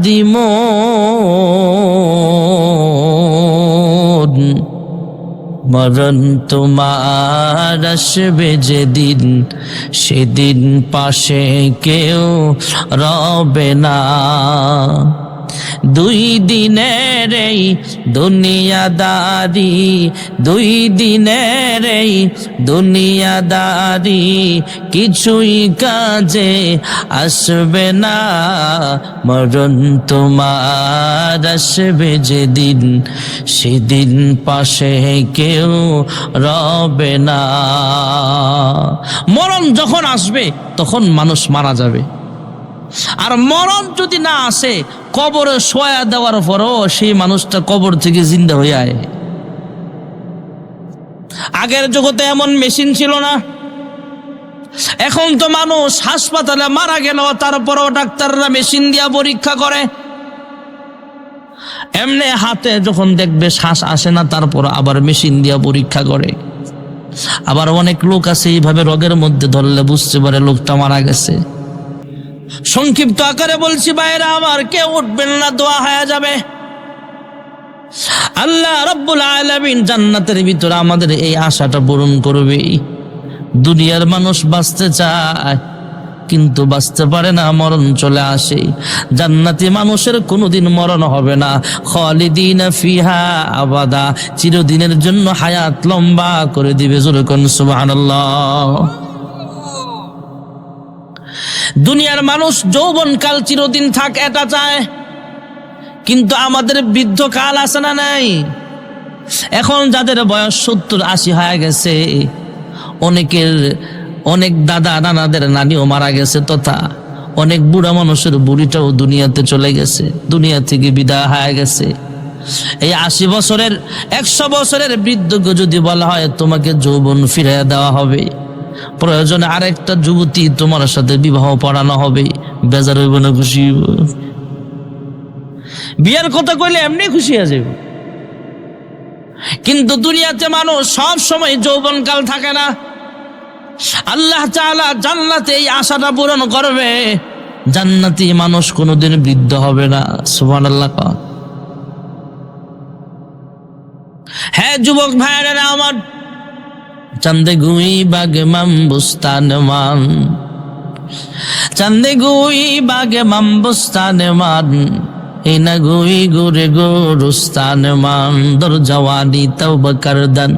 মরণ তোমার আসবে যেদিন, সেদিন পাশে কেউ রবে না। দুই দিনের এই দুনিয়াদারি, দুই দিনের এই দুনিয়াদারি কিছুই কাজে আসবে না। মরণ তোমার আসবে যেদিন, সেদিন পাশে কেউ রবে না। মরণ যখন আসবে তখন মানুষ মারা যাবে। আর মরণ যদি না আসে, কবরে শোয়া দেওয়ার পরও সেই মানুষটা কবর থেকে জিন্দা হয়ে আয়। আগের জগতে এমন মেশিন ছিল না। এখন তো মানুষ হাসপাতালে মারা গেল, তারপরও ডাক্তাররা মেশিন দিয়া পরীক্ষা করে। এমনি হাতে যখন দেখবে শ্বাস আসে না, তারপর আবার মেশিন দিয়া পরীক্ষা করে। আবার অনেক লোক আছে এইভাবে রোগের মধ্যে ধরলে বুঝতে পারে লোকটা মারা গেছে। সংক্ষিপ্ত আকারে বলছি ভাইরা আমার, কেউ উঠবেন না, দোয়া হয়ে যাবে। আল্লাহ রাব্বুল আলামিন জান্নাতের ভিতরে আমাদের এই আশাটা পূরণ করবে। দুনিয়ার মানুষ বাঁচতে চায় কিন্তু বাঁচতে পারে না, মরণ চলে আসে। জান্নাতি মানুষের কোনোদিন মরণ হবে না, খালিদিনা ফিহা আবাদা, চিরদিনের জন্য হায়াত লম্বা করে দিবে। জোরে কোন সুবহানাল্লাহ। দুনিয়ার মানুষ যৌবনকাল চিরদিন থাক এটা চায়, কিন্তু আমাদের বৃদ্ধকাল আছে না নাই? এখন যাদের বয়স 70-80 হয়ে গেছে, অনেক দাদা নানাদের নানিও মারা গেছে, তথা অনেক বুড়া মানুষের বুড়িটাও দুনিয়াতে চলে গেছে, দুনিয়া থেকে বিদায় হয়ে গেছে। এই 80 বছরের 100 বছরের বৃদ্ধকে যদি বলা হয় তোমাকে যৌবন ফিরিয়ে দেওয়া হবে, প্রয়োজনে আরেকটা যুবতী তোমার সাথে বিবাহ পড়ানো হবে, বেজার হইব না খুশি হইব? বিয়ের কথা কইলে এমনি খুশি হয়ে যাবে। কিন্তু দুনিয়াতে মানুষ সব সময় যৌবনকাল থাকে না। আল্লাহ তাআলা জান্নাতে এই আশাটা পূরণ করবে, জান্নাতি মানুষ কোনোদিন বৃদ্ধ হবে না। সুবহানাল্লাহ। হ্যাঁ যুবক ভাইরা আমার, চন্দে গুই বাগে মাম বুস্তান মান, চন্দে গুই বাগে মাম বুস্তান মান, ইনা গুই গুরে গুরুস্তান মান, দর জওয়ানি তওবা করদান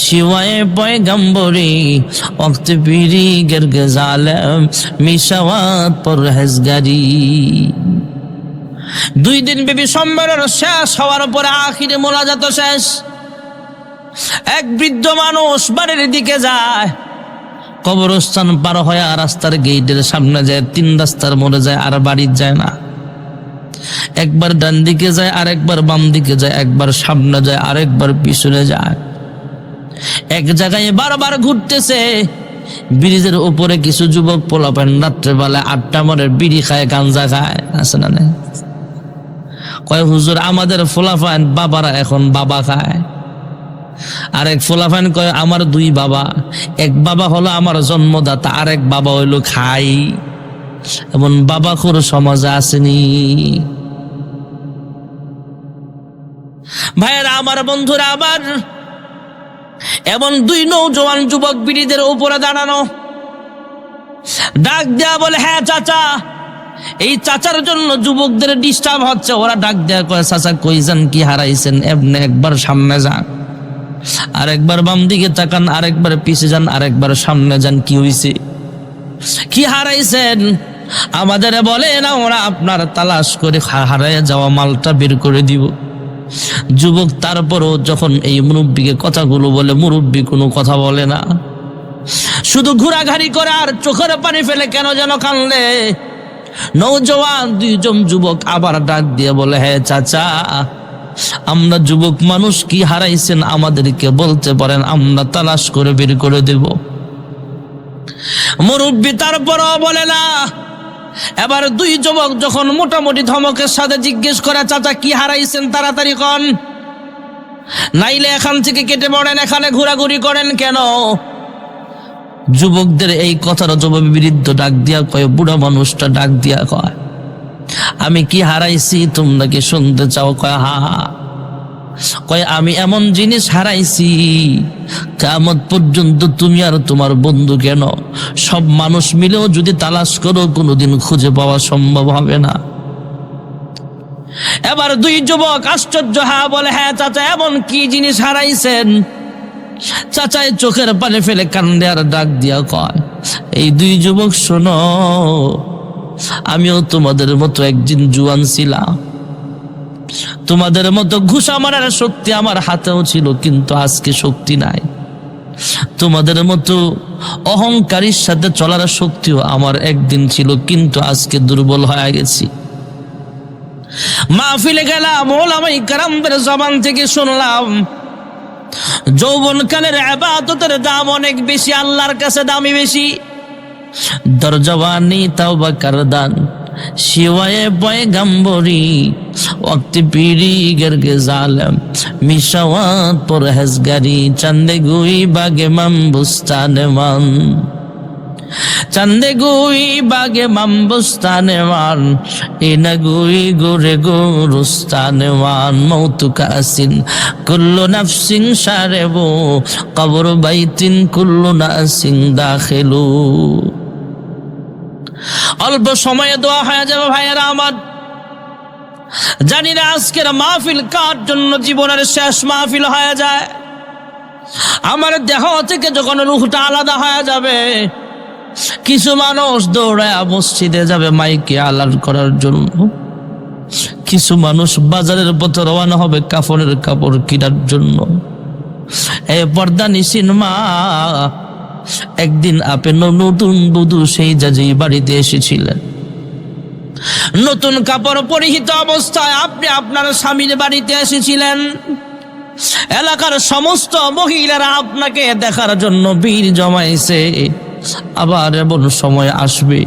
শিওয়ায়ে পয়গম্বরি, ওয়াক্ত পিরি গরগে জালেম মিশাওয়াত পরহেজগারি। 2 দিন ব্যাপী সম্মেলন শেষ হওয়ার পরে আখিরে মোনাজাত শেষ। এক বৃদ্ধ মানুষ বাড়ির দিকে যায়, কবরস্থান পার হয়ে রাস্তার গেটের সামনে যায়, 3 রাস্তার মোড়ে যায়, আর বাড়ির যায় না। একবার ডান দিকে যায়, আরেকবার বাম দিকে যায়, একবার সামনে যায়, আরেকবার পিছনে যায়। এক জায়গায় বারবার ঘুরতেছে। ব্রিজের উপরে কিছু যুবক পোলাপান রাত্রেবেলা আড্ডা মারে, বিড়ি খায়, গাঞ্জা খায়, আছে না? কয় হুজুর আমাদের পোলাপান বাবারা এখন বাবা খায়। আরেক ফুলাফান কয় আমার 2 বাবা, এক বাবা হলো আমার জন্মদাতা, আরেক বাবা হইলো খাই। এমন বাবাখোর সমাজে আসেনি ভাইয়েরা আমার, বন্ধুরা আবার। এমন 2 নওজোয়ান যুবক ব্রিজের উপরে দাঁড়ানো, ডাক দেয়া বলে হ্যাঁ চাচা। এই চাচার জন্য যুবকদের ডিস্টার্ব হচ্ছে। ওরা ডাক দেয়া কয় চাচা কই যান, কি হারাইছেন? এমনি একবার সামনে যান, আরেকবার বাম দিকে তাকান, আরেকবার পিছে যান, আরেকবার সামনে যান, কি হইছে, কি হারাইছেন? আমাদের বলে না, ওরা আপনার তালাশ করে হারায় যাওয়া মালটা বের করে দিব। যুবক তারপরও যখন এই মুরব্বীকে কথাগুলো বলে, মুরব্বী কোনো কথা বলে না, শুধু ঘোরাঘাড়ি করে আর চোখের পানি ফেলে কেন যেন কানলে। নওজোয়ান 2 জন যুবক আবার ডাক দিয়ে বলে হ্যাঁ চাচা, আমরা যুবক মানুষ, কি হারাইছেন আমাদেরকে বলতে পারেন, আমরা তালাশ করে বের করে দেব। মুরব্বী তারপরও বলে না, এবার দুই যুবক যখন মোটামুটি ধমকের সাথে জিজ্ঞেস করে, চাচা কি হারাইছেন তাড়াতাড়ি কন, নাইলে এখান থেকে কেটে পড়েন, এখানে ঘোরাঘুরি করেন কেন? যুবকদের এই কথার জবাবে বৃদ্ধ ডাক দিয়া কয়, বুড়া মানুষটা ডাক দিয়া কয়, আমি কি হারাইছি তোমরা কি শুনতে চাও? কয় হা হা। কয় আমি এমন জিনিস হারাইছি কিয়ামত পর্যন্ত তুমি আর তোমার বন্ধু কেন সব মানুষ মিলেও যদি তালাশ করো কোনোদিন খুঁজে পাওয়া সম্ভব হবে না। এবার দুই যুবক আশ্চর্য হ্যাঁ বলে, হ্যাঁ চাচা এমন কি জিনিস হারাইছেন? চাচাই চোখের পানি ফেলে কান্দে আর ডাক দিয়া কয়, এই দুই যুবক শোনো, আমিও তোমাদের মতো একদিন জুয়ান ছিলাম, তোমাদের মতো ঘুষা মারার শক্তি আমার হাতেও ছিল, কিন্তু আজকে শক্তি নাই। তোমাদের মতো অহংকারীর সাথে চলার শক্তিও আমার একদিন ছিল, কিন্তু আজকে দুর্বল হয়ে গেছি। মাহফিলে গেলাম, ওলামায়ে কেরামদের জবান থেকে শুনলাম যৌবনকালের ইবাদতের দাম অনেক বেশি, আল্লাহর কাছে দামি বেশি। দরজওয়ানি তাওবা করদান শিওয়ে পয়গম্বরি ওয়াক্তি পীরি গরগে জালেম মিশাওয়াত পরহেজগারি চন্দে গুই বাগে মাম বুস্তানে মান, চন্দে গুই বাগে মাম বুস্তানে মান, ইনা গুই গোরে গোরুস্তানে মান, মৌতুকা আসিন কুল্লু নাফসিন শারেবু কবর বাইতিন কুল্লু নাসিন দাখিলু। অল্প সময়ে দোয়া হয়ে যাবে ভাইয়েরা আমার। জানি না আজকের মাহফিল কার জন্য জীবনের শেষ মাহফিল হয়ে যায়। আমার দেহ থেকে যখন রূহটা আলাদা হয়ে যাবে, কিছু মানুষ দৌড়ায় মসজিদে যাবে মাইকে আলাদা করার জন্য, কিছু মানুষ বাজারের পথে রওনা হবে কাফনের কাপড় কেনার জন্য। এই পর্দা নিশিন মা, একদিন আপনি নতুন বধূ সেই জাজি বাড়িতে এসেছিলেন, নতুন কাপড় পরিহিত অবস্থায় আপনি আপনার স্বামীর বাড়িতে এসেছিলেন। এলাকার সমস্ত মহিলারা আপনাকে দেখার জন্য ভিড় জমাইছে। আবার এমন সময় আসবে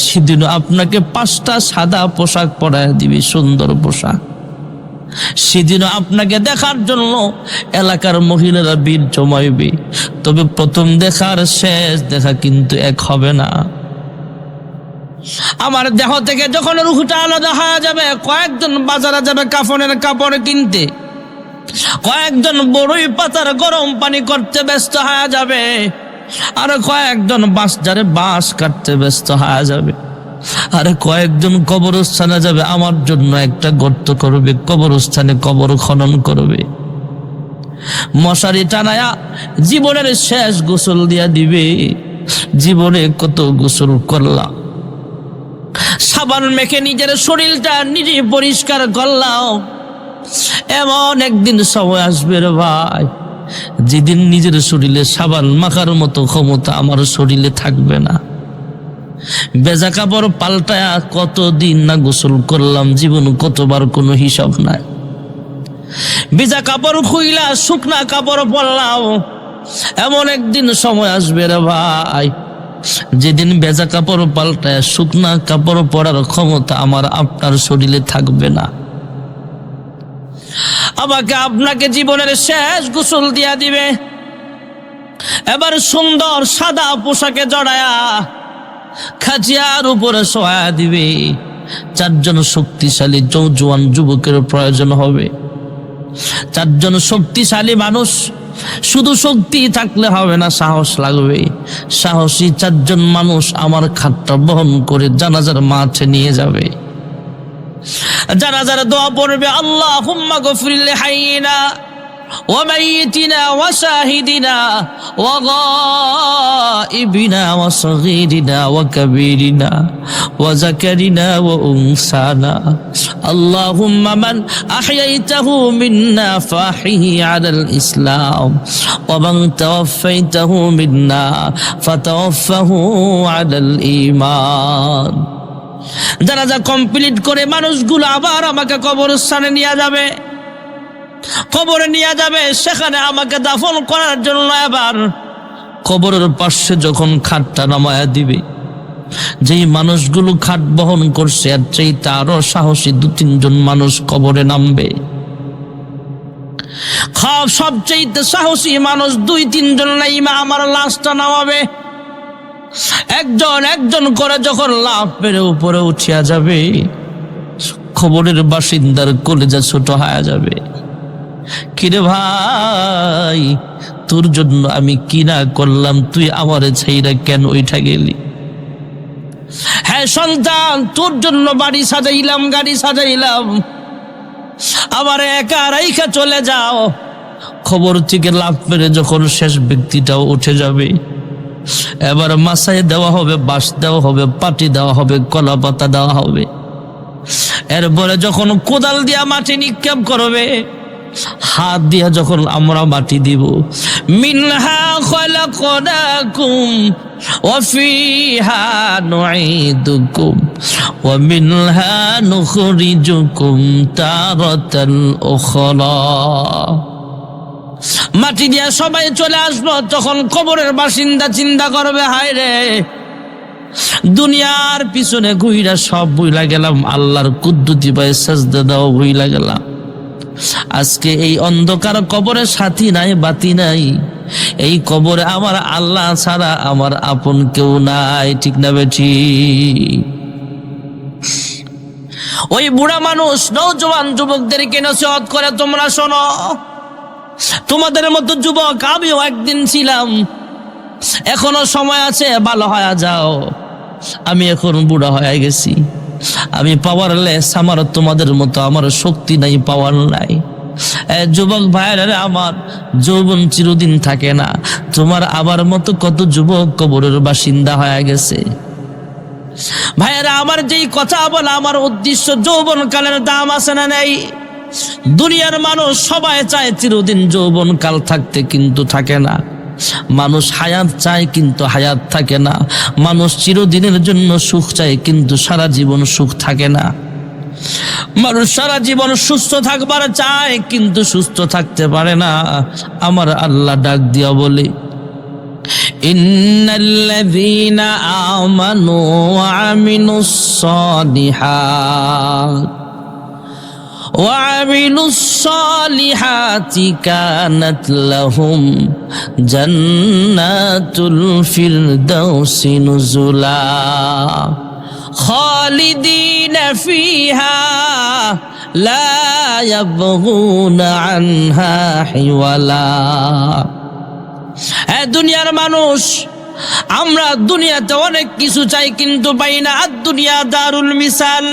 সেদিন আপনাকে 5টা সাদা পোশাক পরায় দিবে, সুন্দর পোশাক। সেদিনও আপনাকে দেখার জন্য এলাকার মহিলারা ভিড় জমাইবে। তবে প্রথম দেখার শেষ দেখা কিন্তু এক হবে না। আমার দেহ থেকে যখন রূহটা আলাদা হয়ে যাবে, কয়েকজন বাজারে যাবে কাফনের কাপড় কিনতে, কয়েকজন বড়ই পাতার গরম পানি করতে ব্যস্ত হয়ে যাবে, আর কয়েকজন বাঁশঝাড়ে বাঁশ কাটতে ব্যস্ত হয়ে যাবে, আর কয়েকজন কবরস্থানে যাবে আমার জন্য একটা গর্ত করবে, কবরস্থানে কবর খনন করবে। মশারি টানায়া জীবনের শেষ গোসল দিয়া দিবে। জীবনে কত গোসল করলাম, সাবান মেখে নিজের শরীরটা নিজে পরিষ্কার করলাম। এমন একদিন সময় আসবে রে ভাই, যেদিন নিজের শরীরে সাবান মাখার মতো ক্ষমতা আমার শরীরে থাকবে না। বেজা কাপড় পাল্টায়া কতদিন না গোসল করলাম, জীবন কতবার কোনো হিসাব নাই। ভিজা কাপড় খুইলা শুকনা কাপড় পরলাম। এমন একদিন সময় আসবে রে ভাই, যেদিন ভেজা কাপড় পাল্টায় শুকনা কাপড় পরার ক্ষমতা আমার আপনার শরীরে থাকবে না। আমাকে আপনাকে জীবনের শেষ গোসল দিয়া দিবে। এবার সুন্দর সাদা পোশাকে জড়ায়া খাজিয়ার উপরে শোয়া দিবে। 4 জন শক্তিশালী জওয়ান যুবকের প্রয়োজন হবে। 4 জন শক্তিশালী মানুষ। শুধু শক্তি থাকলে হবে না, সাহস লাগবে। সাহসী 4 জন মানুষ আমার খাটটা বহন করে জানাজার মাঠে নিয়ে যাবে। জানাজার দোয়া পড়বে, আল্লাহুম্মা গফির লিহাইয়িনা ওয়া মাইয়িতিনা ওয়া শাহিদিনা ওয়া গায়িবিনা ওয়া সগীরিনা ওয়া কাবীরিনা ওয়া যাকারিনা ওয়া উনসানা। আল্লাহুম্মা মান আহইয়াইতাহু মিন্না ফাহিহি আলাল ইসলাম ওয়া মান তাওয়াফাইতাহু মিন্না ফাতাওয়াফাহু আলাল ঈমান। জানাজা কমপ্লিট করে মানুষগুলো আবার আমাকে কবরস্থানে নিয়ে যাবে। কবরে নিয়ে যাবে, সেখানে আমাকে দাফন করার জন্য। এবার কবরের পাশে যখন খাটটা নামায়া দিবে, যেই মানুষগুলো খাট বহন করছে আর চাইতে আরো সাহসী 2-3 জন মানুষ কবরে নামবে। সবচাইতে সাহসী মানুষ 2-3 জন নাইমা আমার লাশটা নামাবে। একজন একজন করে যখন লাফ মেরে উপরে উঠিয়া যাবে, কবরের বাসিন্দার কলেজা ছোট হয়ে যাবে। কিরে ভাই, তোর জন্য আমি কি না করলাম, তুই আমারে ছাইরা কেন ওইটা গেলি? হ্যাঁ সন্তান, তোর জন্য বাড়ি সাজাইলাম, গাড়ি সাজাইলাম, আবার একা রাইখা চলে যাও। খবর থেকে লাফ মেরে যখন শেষ ব্যক্তিটাও উঠে যাবে, এবার মাসায় দেওয়া হবে, বাঁশ দেওয়া হবে, পাটি দেওয়া হবে, কলা পাতা দেওয়া হবে। এরপরে যখন কোদাল দিয়া মাটি নিক্ষেপ করবে, হাত দিয়া যখন আমরা মাটি দিব, মিনহা খলাকনাকুম ওয়া ফিহা নুঈদুকুম ওয়া মিনহা নুখরিজুকুম তারাতান উখরা। মাটি দিয়া সবাই চলে আসবো, তখন কবরের বাসিন্দা চিন্তা করবে, হায় রে, দুনিয়ার পিছনে ঘুইরা সব ভুইলা গেলাম, আল্লাহর কুদ্দুতি পায়ে সাজদা দাও ভুইলা গেলাম। আজকে এই অন্ধকার কবরে সাথী নাই, বাতি নাই। এই কবরে আমার আল্লাহ ছাড়া আমার আপন কেউ নাই। ঠিক না বেঠি? ওই বুড়া মানুষ নওজোয়ান যুবকদেরকে নসিহত করে, তোমরা শোনো, তোমাদের মতো যুবক আমিও একদিন ছিলাম, এখনো সময় আছে, ভালো হয়ে যাও। আমি এখন বুড়া হয়ে গেছি, আমি পাওয়ারলেস, আমার তোমাদের মতো আমার শক্তি নাই, পাওয়ার নাই। যুবক ভাইয়েরা, আমার যৌবন চিরদিন থাকে না। তোমার আবার মতো কত যুবক কবরের বাসিন্দা হয়ে গেছে। ভাইয়েরা আমার, যেই কথা বলা আমার উদ্দেশ্য, যৌবন কালের দাম আছে না নেই? দুনিয়ার মানুষ সবাই চায় চিরদিন যৌবন কাল থাকতে, কিন্তু থাকে না। মানুষ হায়াত চায় কিন্তু হায়াত থাকে না। মানুষ চিরদিনের জন্য সুখ চায় কিন্তু সারা জীবন সুখ থাকে না। মানুষ সারা জীবন সুস্থ থাকবার চায় কিন্তু সুস্থ থাকতে পারে না। আমার আল্লাহ ডাক দিয়া বলে, ইন্নাল্লাযীনা আমানু ওয়া আমিলুস সালিহাত وعملوا الصالحات كانت لهم جنات الفردوس نزلا خالدين فيها لا يبغون عنها حولا। দুনিয়ার মানুষ, আমরা দুনিয়াতে অনেক কিছু চাই কিন্তু পাই না। আর দুনিয়া দারুল মিসাল,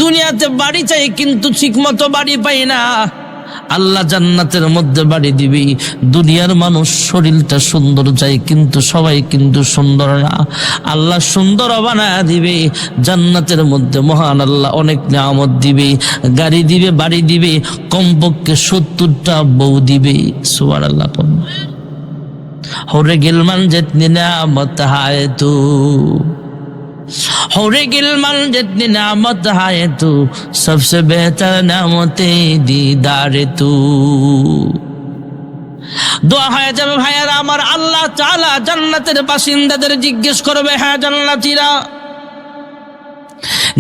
দুনিয়াতে বাড়ি চাই কিন্তু ঠিক মতো বাড়ি পাই না। আল্লাহ জান্নাতের মধ্যে বাড়ি দিবি। দুনিয়ার মানুষ শরীরটা সুন্দর চাই কিন্তু সবাই কিন্তু সুন্দর না। আল্লাহ সুন্দর বানায় দিবে। জান্নাতের মধ্যে মহান আল্লাহ অনেক নিয়ামত দিবে, গাড়ি দিবে, বাড়ি দিবে, কমপক্ষে 70টা বউ দিবে। সুবহানাল্লাহ। হরে গিলমান জিতনি নিয়ামত হায় তু, हौरे गिलमन जितनी नामत है तू, सबसे बेहतर नामते दीदार तू। দোয়া হয়ে যাবে ভাইয়ারা আমার, আল্লাহ তাআলা জান্নাতের বাসিন্দাদের জিজ্ঞেস করবে, হ্যাঁ জান্নাতীরা,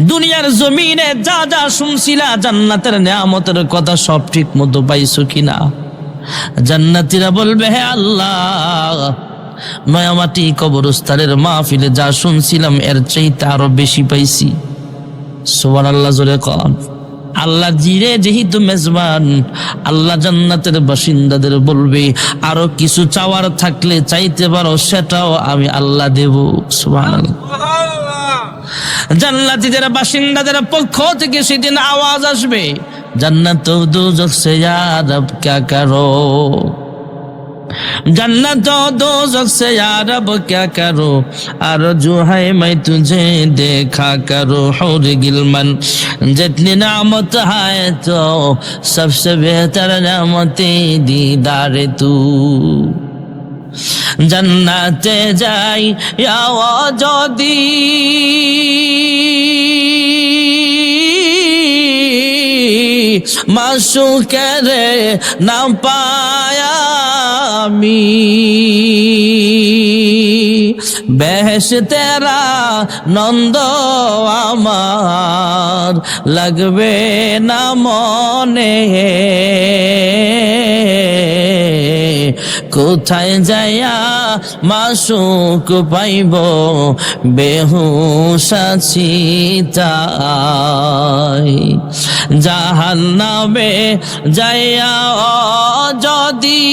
দুনিয়ার জমিনে যা যা শুনছিলা জান্নাতের নিয়ামতের কথা সব ঠিক মতো পাইছো কিনা? জান্নাতীরা বলবে, হে আল্লাহ, নয়ামাটি কবরস্থানের মাহফিলে যা শুনছিলাম এর চাইতে আরো বেশি পাইছি। সুবহানাল্লাহ, জোরে কন। আল্লাহ জিরে যেহেতু মেজবান, আল্লাহ জান্নাতের বাসিন্দাদের বলবে, আরো কিছু চাওয়ার থাকলে চাইতে পারো, সেটাও আমি আল্লাহ দেব। সুবহানাল্লাহ। জান্নাতীদের বাসিন্দাদের পক্ষ থেকে সেদিন আওয়াজ আসবে, জান্নাত ও দোজখ সে ইয়া রব ক্যা করো, जन्नत और दोज़ख से या रब क्या करो, आरज़ू है मैं तुझे देखा करो। हौर गिलमन जितनी नामत है तो सबसे बेहतर नामते दीदार तू। जन्नते जाई या वजदी माशूक़ रे ना पाया, আমি বেহেশতেরা নন্দ আমার লাগবে না মনে, কোথায় যাইয়া মাসুক পাইব বেহুশ আছি তাই, জাহান্নামে যাইয়া যদি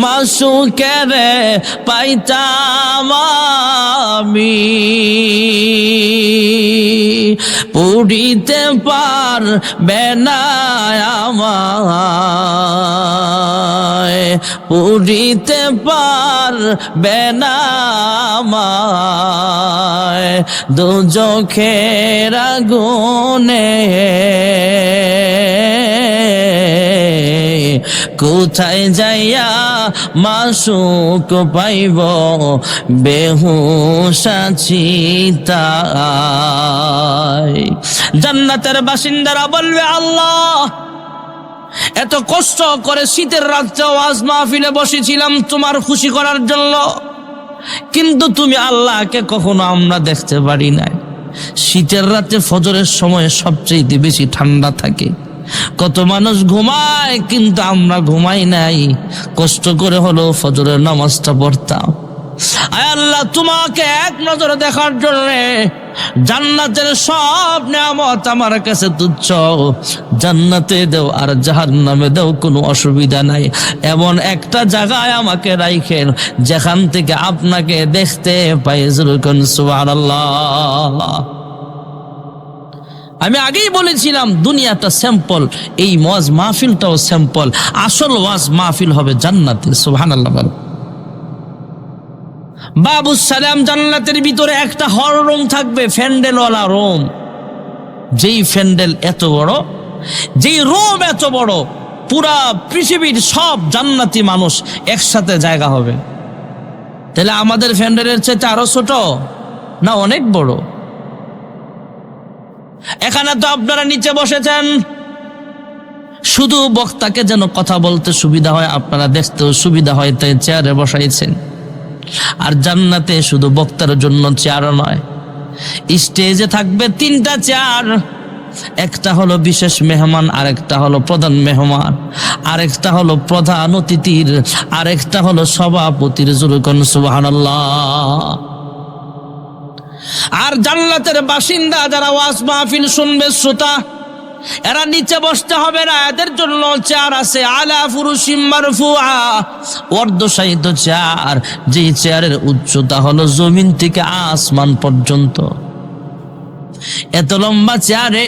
মাসুকের পাইতাম আমি, পুড়িতে পারবে না আমায়, পুড়িতে পারবে না আমায় দুজখের আগুনে, কোথায় যাইয়া মাসুক পাইব বেহুশ আছি তাই। জান্নাতের বাসিন্দারা বলবে, আল্লাহ এত কষ্ট করে শীতের রাত্রে ওয়াজ মাহফিলে বসেছিলাম তোমার খুশি করার জন্য, কিন্তু তুমি আল্লাহকে কখনো আমরা দেখতে পারি নাই। শীতের রাতে ফজরের সময় সবচেয়ে বেশি ঠান্ডা থাকে, কত মানুষ ঘুমায় কিন্তু আমরা ঘুমাই নাই, কষ্ট করে হলো ফজরের নামাজটা পড়তাম। আয় আল্লাহ, তোমাকে এক নজরে দেখার জন্য জান্নাতের সব নিয়ামত আমার কাছে তুচ্ছ, জান্নাতে দেও আর জাহান্নামে দেও, কোনো অসুবিধা নাই। এমন একটা জায়গায় আমাকে রাখেন যেখান থেকে আপনাকে দেখতে পাই। সুবহানাল্লাহ। আমি আগেই বলেছিলাম দুনিয়াটা স্যাম্পল, এই ওয়াজ মাহফিলটাও স্যাম্পল, আসল ওয়াজ মাহফিল হবে জান্নাতে। সুবহানাল্লাহ। বাবু সালাম, জান্নাতের ভিতরে একটা হল রুম থাকবে, ফ্যান্ডেলওয়ালা রুম। যেই ফ্যান্ডেল এত বড়, যেই রুম এত বড়, পুরা পৃথিবীর সব জান্নাতি মানুষ একসাথে জায়গা হবে। তাহলে আমাদের ফ্যান্ডেলের চেয়ে আরো ছোট না অনেক বড়? এখানে তো আপনারা নিচে বসেছেন, শুধু বক্তাকে যেন কথা বলতে সুবিধা হয়, আপনারা দেখতেও সুবিধা হয়, তাই চেয়ারে বসাইছেন। আর জান্নাতে শুধু বক্তার জন্য চেয়ার নয়, স্টেজে থাকবে 3টা চেয়ার। একটা হলো বিশেষ মেহমান, আরেকটা হলো প্রধান মেহমান, আরেকটা হলো প্রধান অতিথির, আরেকটা হলো সভাপতির। সুবহানাল্লাহ। আর জান্নাতের বাসিন্দা যারা ওয়াজ মাহফিল শুনবে, শ্রোতা, এরা নিচে বসতে হবে না, এদের জন্য চেয়ার আছে। আলা ফুরুশিম মারফুআ, অর্ধশায়িত চেয়ার, যে চেয়ারের উচ্চতা হলো জমিন থেকে আসমান পর্যন্ত। এত লম্বা চেয়ারে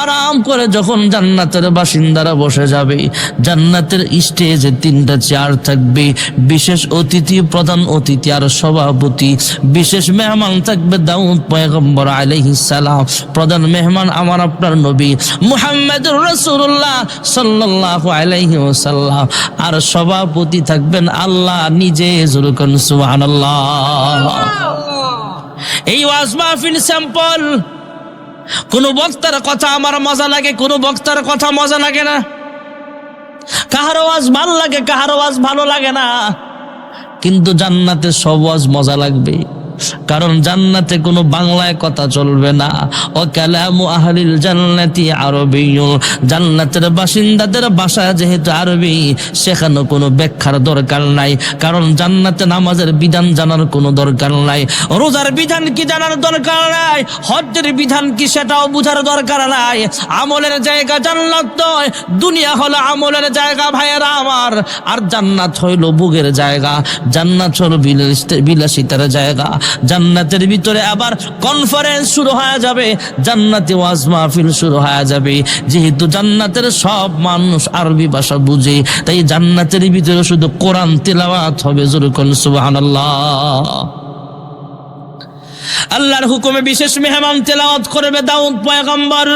আরাম করে যখন জান্নাতের বাসিন্দারা বসে যাবে, জান্নাতের স্টেজে 3টা চেয়ার থাকবে, বিশেষ অতিথি, প্রধান অতিথি আর সভাপতি। বিশেষ মেহমান থাকবে দাউদ পয়গম্বর আলাইহিস সালাম, প্রধান মেহমান আমার আপনার নবী মুহাম্মদুর রাসূলুল্লাহ সাল্লাল্লাহু আলাইহি ওয়াসাল্লাম, আর সভাপতি থাকবেন আল্লাহ নিজে। সুবহানাল্লাহ। এই ওয়াজ মাহফিল স্যাম্পল। কোন বক্তার কথা আমার মজা লাগে, কোন বক্তার কথা মজা লাগে না। কাহার ওয়াজ ভালো লাগে, কাহার ওয়াজ ভালো লাগে না, কিন্তু জান্নাতে সব ওয়াজ মজা লাগবে। কারণ জান্নাতে কোনো বাংলায় কথা চলবে না। ও কালামু আহলিল জান্নাতি আরবিয়্যুন, জান্নাতের বাসিন্দাদের ভাষা যেহেতু আরবি, সেখানে কোনো ব্যাখ্যার দরকার নাই। কারণ জান্নাতে নামাজের বিধান জানার কোনো দরকার নাই, রোজার বিধান কি জানার দরকার নাই, হজ্জের বিধান কি সেটাও বুঝার দরকার নাই। আমলের জায়গা জান্নাত নয়, দুনিয়া হলো আমলের জায়গা ভাইয়েরা আমার। আর জান্নাত হইল ভোগের জায়গা, জান্নাত হলো বিলাসিতার জায়গা। জান্নাতের ভিতরে আবার কনফারেন্স শুরু হয়ে যাবে, জান্নাতি ওয়াজ মাহফিল শুরু হয়ে যাবে। যেহেতু জান্নাতের সব মানুষ আরবি ভাষা বুঝে, তাই জান্নাতের ভিতরে শুধু কোরআন তেলাওয়াত হবে। যেরকম সুবহানাল্লাহ। আল্লাহর হুকুমে বিশেষ মেহমান তেলাওয়াত করবে দাউদ পয়গম্বর।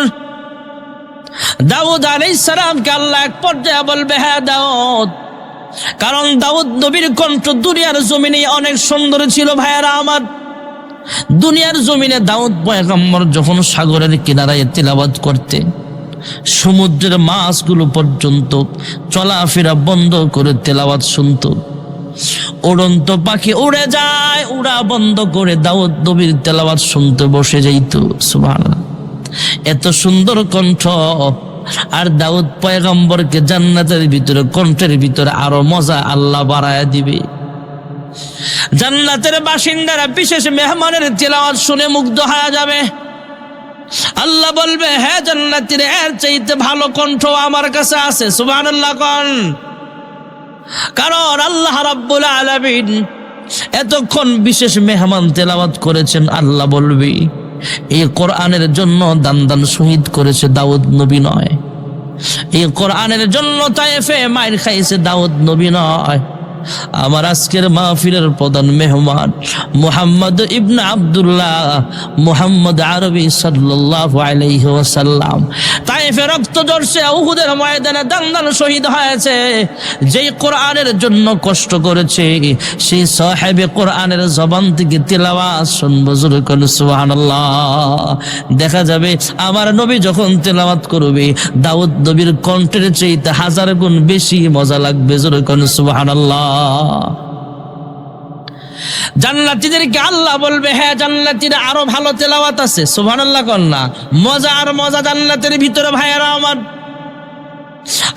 দাউদ আলাইহিস সালামকে আল্লাহ এক পর্যায়ে বলবে, হ্যাঁ দাউদ, কারণ দাউদ নবীর কণ্ঠ দুনিয়ার জমিনে অনেক সুন্দর ছিল ভাইয়েরা আমার। দুনিয়ার জমিনে দাউদ পয়গম্বর যখন সাগরের কিনারায় তিলাওয়াত করতেন, সমুদ্রের মাছগুলো পর্যন্ত চলাফেরা বন্ধ করে তেলাওয়াত শুনতো। উড়ন্ত পাখি উড়ে যায়, উড়া বন্ধ করে দাউদ নবীর তেলাওয়াত শুনতে বসে যাইত। সুবহানাল্লাহ, এত সুন্দর কণ্ঠ। আর দাউদ পয়গম্বরকে জান্নাতের ভিতরে, কণ্ঠের ভিতরে আরো মজা আল্লাহ বাড়ায়া দিবে। জান্নাতের বাসিন্দারা বিশেষ মেহমানের তেলাওয়াত শুনে মুগ্ধ হয়ে যাবে। আল্লাহ বলবে, হ্যাঁ জান্নাতীর এর চাইতে ভালো কণ্ঠ আমার কাছে আছে। সুবহানাল্লাহ কোন। কারণ আল্লাহ রাব্বুল আলামিন এতক্ষণ বিশেষ মেহমান তেলাওয়াত করেছেন। আল্লাহ বলবে, এই কোরআনের জন্য দান দান শহীদ করেছে দাউদ নবী নয়, এই কোরআনের জন্য তায়েফে মাইর খাইছে দাউদ নবী নয়। আমার আজকের মাহফিলের প্রধান মেহমান মুহাম্মদ ইবনে আব্দুল্লাহ মুহাম্মদ আরবি সাল্লাল্লাহু আলাইহি ওয়াসাল্লাম তায়েফে রক্ত ঝরছে, উহুদের ময়দানে দান দান শহীদ হয়েছে। যেই কোরআনের জন্য কষ্ট করেছে সেই সাহেবে কোরআনের জবান থেকে তিলাওয়াত শুনবো। জোরে বলুন সুবহানাল্লাহ। দেখা যাবে আমার নবী যখন তিলাওয়াত করবে দাউদ নবীর কণ্ঠের চাইতে 1000 গুণ বেশি মজা লাগবে। জোরে বলুন সুবহানাল্লাহ। জান্নাতীদেরকে আল্লাহ বলবে, হ্যাঁ জান্নাতীরা আরো ভালো তেলাওয়াত আছে। সুবহানাল্লাহ কোন না। মজা আর মজা জান্নাতের ভিতরে। ভাইয়েরা আমার,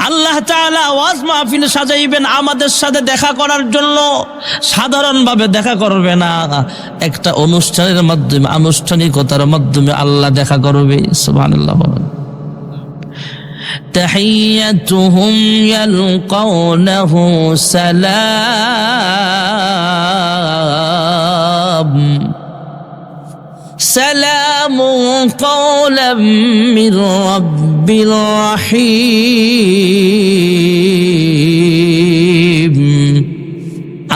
আল্লাহ তাআলা ওয়াজ মাহফিল সাজাইবেন আমাদের সাথে দেখা করার জন্য। সাধারণভাবে দেখা করবে না, একটা অনুষ্ঠানের মাধ্যমে, আনুষ্ঠানিকতার মাধ্যমে আল্লাহ দেখা করবে। সুবহানাল্লাহ। تحيتهم يلقونه سلام سلام قولا من رب رحيم।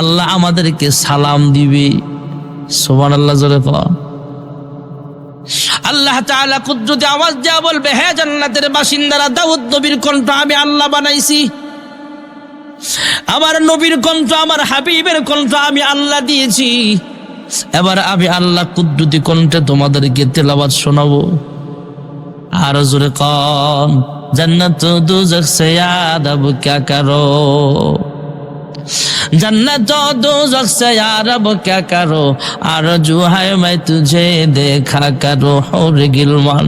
আল্লাহ আমাদেরকে সালাম দিবে। সুবহানাল্লাহ। জোরে বল। আল্লাহ তাআলা কুদরতি আওয়াজ দেয়া বলবে, হে জান্নাতের বাসিন্দারা, দাউদ নবীর কণ্ঠ আমি আল্লাহ বানাইছি। আমার নবীর কণ্ঠ, আমার হাবিবের কণ্ঠ আমি আল্লাহ দিয়েছি। এবার আমি আল্লাহ কুদরতি কণ্ঠে তোমাদেরকে তেলাওয়াত শোনাবো। আর জোরে কোন, জান্নাত দোজখ সে ইয়াদ আব ক্যা করো, जन्नत और दोज़ख से यार अब क्या करो, आरज़ू है मैं तुझे देखा करो। और गिलमान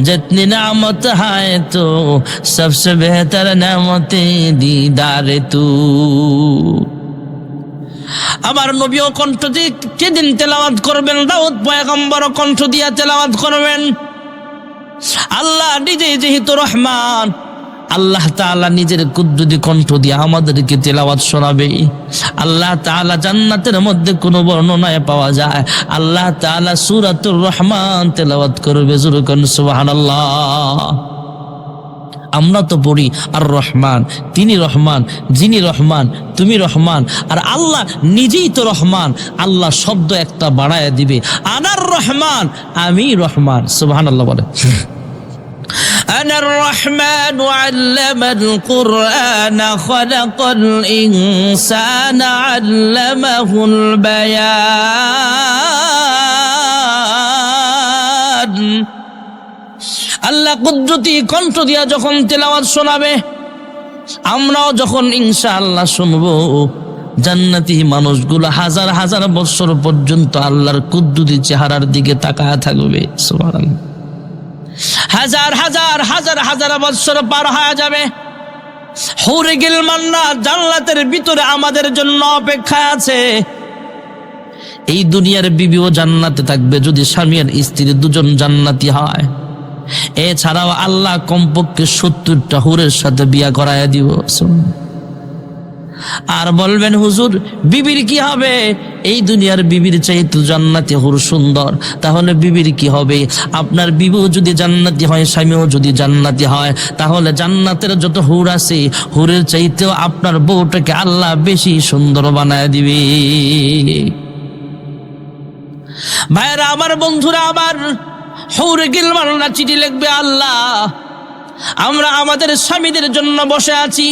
जितनी नेमत है तो सबसे बेहतर नेमते दीदार तू। আমার নবীও কণ্ঠ দিয়ে যেদিন তেলাওয়াত করবেন, দাউদ পয়গম্বরও কণ্ঠ দিয়ে তেলাওয়াত করবেন। আল্লাহ নিজেই যেহেতু রহমান, আল্লাহ তাআলা নিজের কুদরতি কণ্ঠ দিয়ে আমাদেরকে তেলাওয়াত শোনাবে। আল্লাহ তাআলা জান্নাতের মধ্যে কোনো বর্ণনায় পাওয়া যায় আল্লাহ তাআলা সূরাতুর রহমান তেলাওয়াত করবে। জোরে বলুন সুবহানাল্লাহ। আমরা তো পড়ি আর রহমান, তিনি রহমান, যিনি রহমান, তুমি রহমান। আর আল্লাহ নিজেই তো রহমান। আল্লাহ শব্দ একটা বাড়ায় দিবে, আনার রহমান, আমি রহমান। সুবহানাল্লাহ বলে। أنا الرحمن علم القرآن خلق الإنسان علمه البيان। আল্লাহ কুদরতি কণ্ঠ দিয়া যখন তেলাওয়াত শোনাবে, আমরাও যখন ইনশাআল্লাহ শুনবো, জান্নাতি মানুষগুলো হাজার হাজার বছর পর্যন্ত আল্লাহর কুদরতি চেহারার দিকে তাকায় থাকবে। সুবহানাল্লাহ। হাজার হাজার হাজার হাজার বছর পার হয়ে যাবে, হুরে গিলমানরা জান্নাতের ভিতরে আমাদের জন্য অপেক্ষায় আছে। এই দুনিয়ার বিবিও জান্নাতে থাকবে যদি স্বামী আর স্ত্রী দুজন জান্নাতি হয়। এছাড়াও আল্লাহ কমপক্ষে 70টা হুরের সাথে বিয়া করায়া দিব। আর বলবেন, হুজুর বিবির কি হবে? এই দুনিয়ার বিবির চাইতে জান্নাতি হুর সুন্দর, তাহলে বিবির কি হবে? আপনার বিবিও যদি জান্নাতি হয়, স্বামীও যদি জান্নাতি হয়, তাহলে জান্নাতের যত হুর আছে, হুরের চাইতেও আপনার বউটাকে আল্লাহ বেশি সুন্দর বানায় দিবে। ভাইরা আমার, বন্ধুরা আমার, হুরে গিলমানরা চিঠি লিখবে, আল্লাহ আমরা আমাদের স্বামীদের জন্য বসে আছি,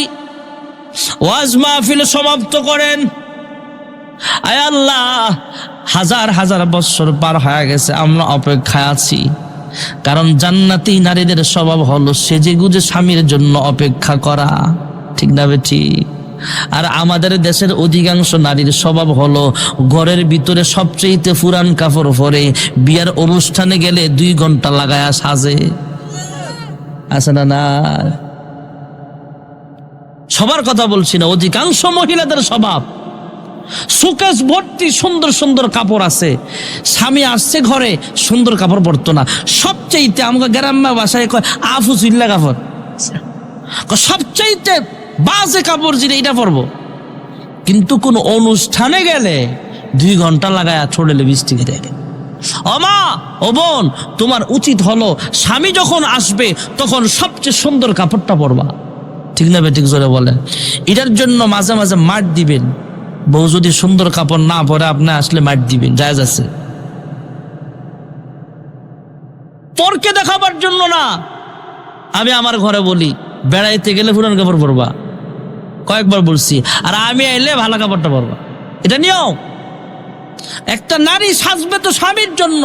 ওয়াজ মাহফিল সমাপ্ত করেন। আয় আল্লাহ, হাজার হাজার বছর পার হয়ে গেছে, আমরা অপেক্ষায় আছি। কারণ জান্নাতি নারীদের স্বভাব হলো সেজেগুজে স্বামীর জন্য অপেক্ষা করা, ঠিক না বেঠি? আর আমাদের দেশের অধিকাংশ নারীর স্বভাব হলো ঘরের ভিতরে সবচেয়ে পুরান কাপড় পরে বিয়ার অনুষ্ঠানে গেলে 2 ঘন্টা লাগায়া সাজে, আছে না? না, সবার কথা বলছি না, অধিকাংশ মহিলাদের স্বভাব সুকেস ভর্তি সুন্দর সুন্দর কাপড় আছে, স্বামী আসছে ঘরে সুন্দর কাপড় পরতো না। সবচাইতে আমাকে গ্রাম্য ভাষায় কয় আফু চিল্লা কাপড়, সবচাইতে বাজে কাপড় যেটা এটা পরবো। কিন্তু কোন অনুষ্ঠানে গেলে 2 ঘন্টা লাগায় ছড়ে লিপস্টিক দেখে। ও মা, ও বোন, তোমার উচিত হলো স্বামী যখন আসবে তখন সবচেয়ে সুন্দর কাপড়টা পরবা, ঠিক না বেঠিক? জোরে বলেন। এটার জন্য মাঝে মাঝে মার দিবেন, বউ যদি সুন্দর কাপড় না পরে আপনি আসলে মার দিবেন, জায়েজ আছে। পরকে দেখাবার জন্য না। আমি আমার ঘরে বলি বেড়াইতে গেলে পুরান কাপড় পরবা, কয়েকবার বলছি। আর আমি আইলে ভালো কাপড়টা পরবা, এটা নিয়ম। একটা নারী সাজবে তো স্বামীর জন্য,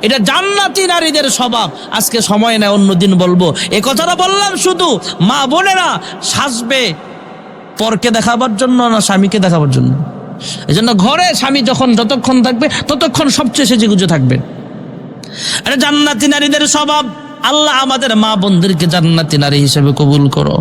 এটা জান্নাতি নারীদের স্বভাব। আজকে সময় নেই, অন্যদিন বলবো। এই কথাটা বললাম শুধু মা বোনেরা সাজবে পরকে দেখাবার জন্য না স্বামীকে দেখাবার জন্য। এই জন্য ঘরে স্বামী যতক্ষণ থাকবে ততক্ষণ সবচেয়ে সেজেগুজে থাকবে। এটা জান্নাতি নারীদের স্বভাব। আল্লাহ আমাদের মা বোনদেরকে জান্নাতি নারী হিসেবে কবুল করো।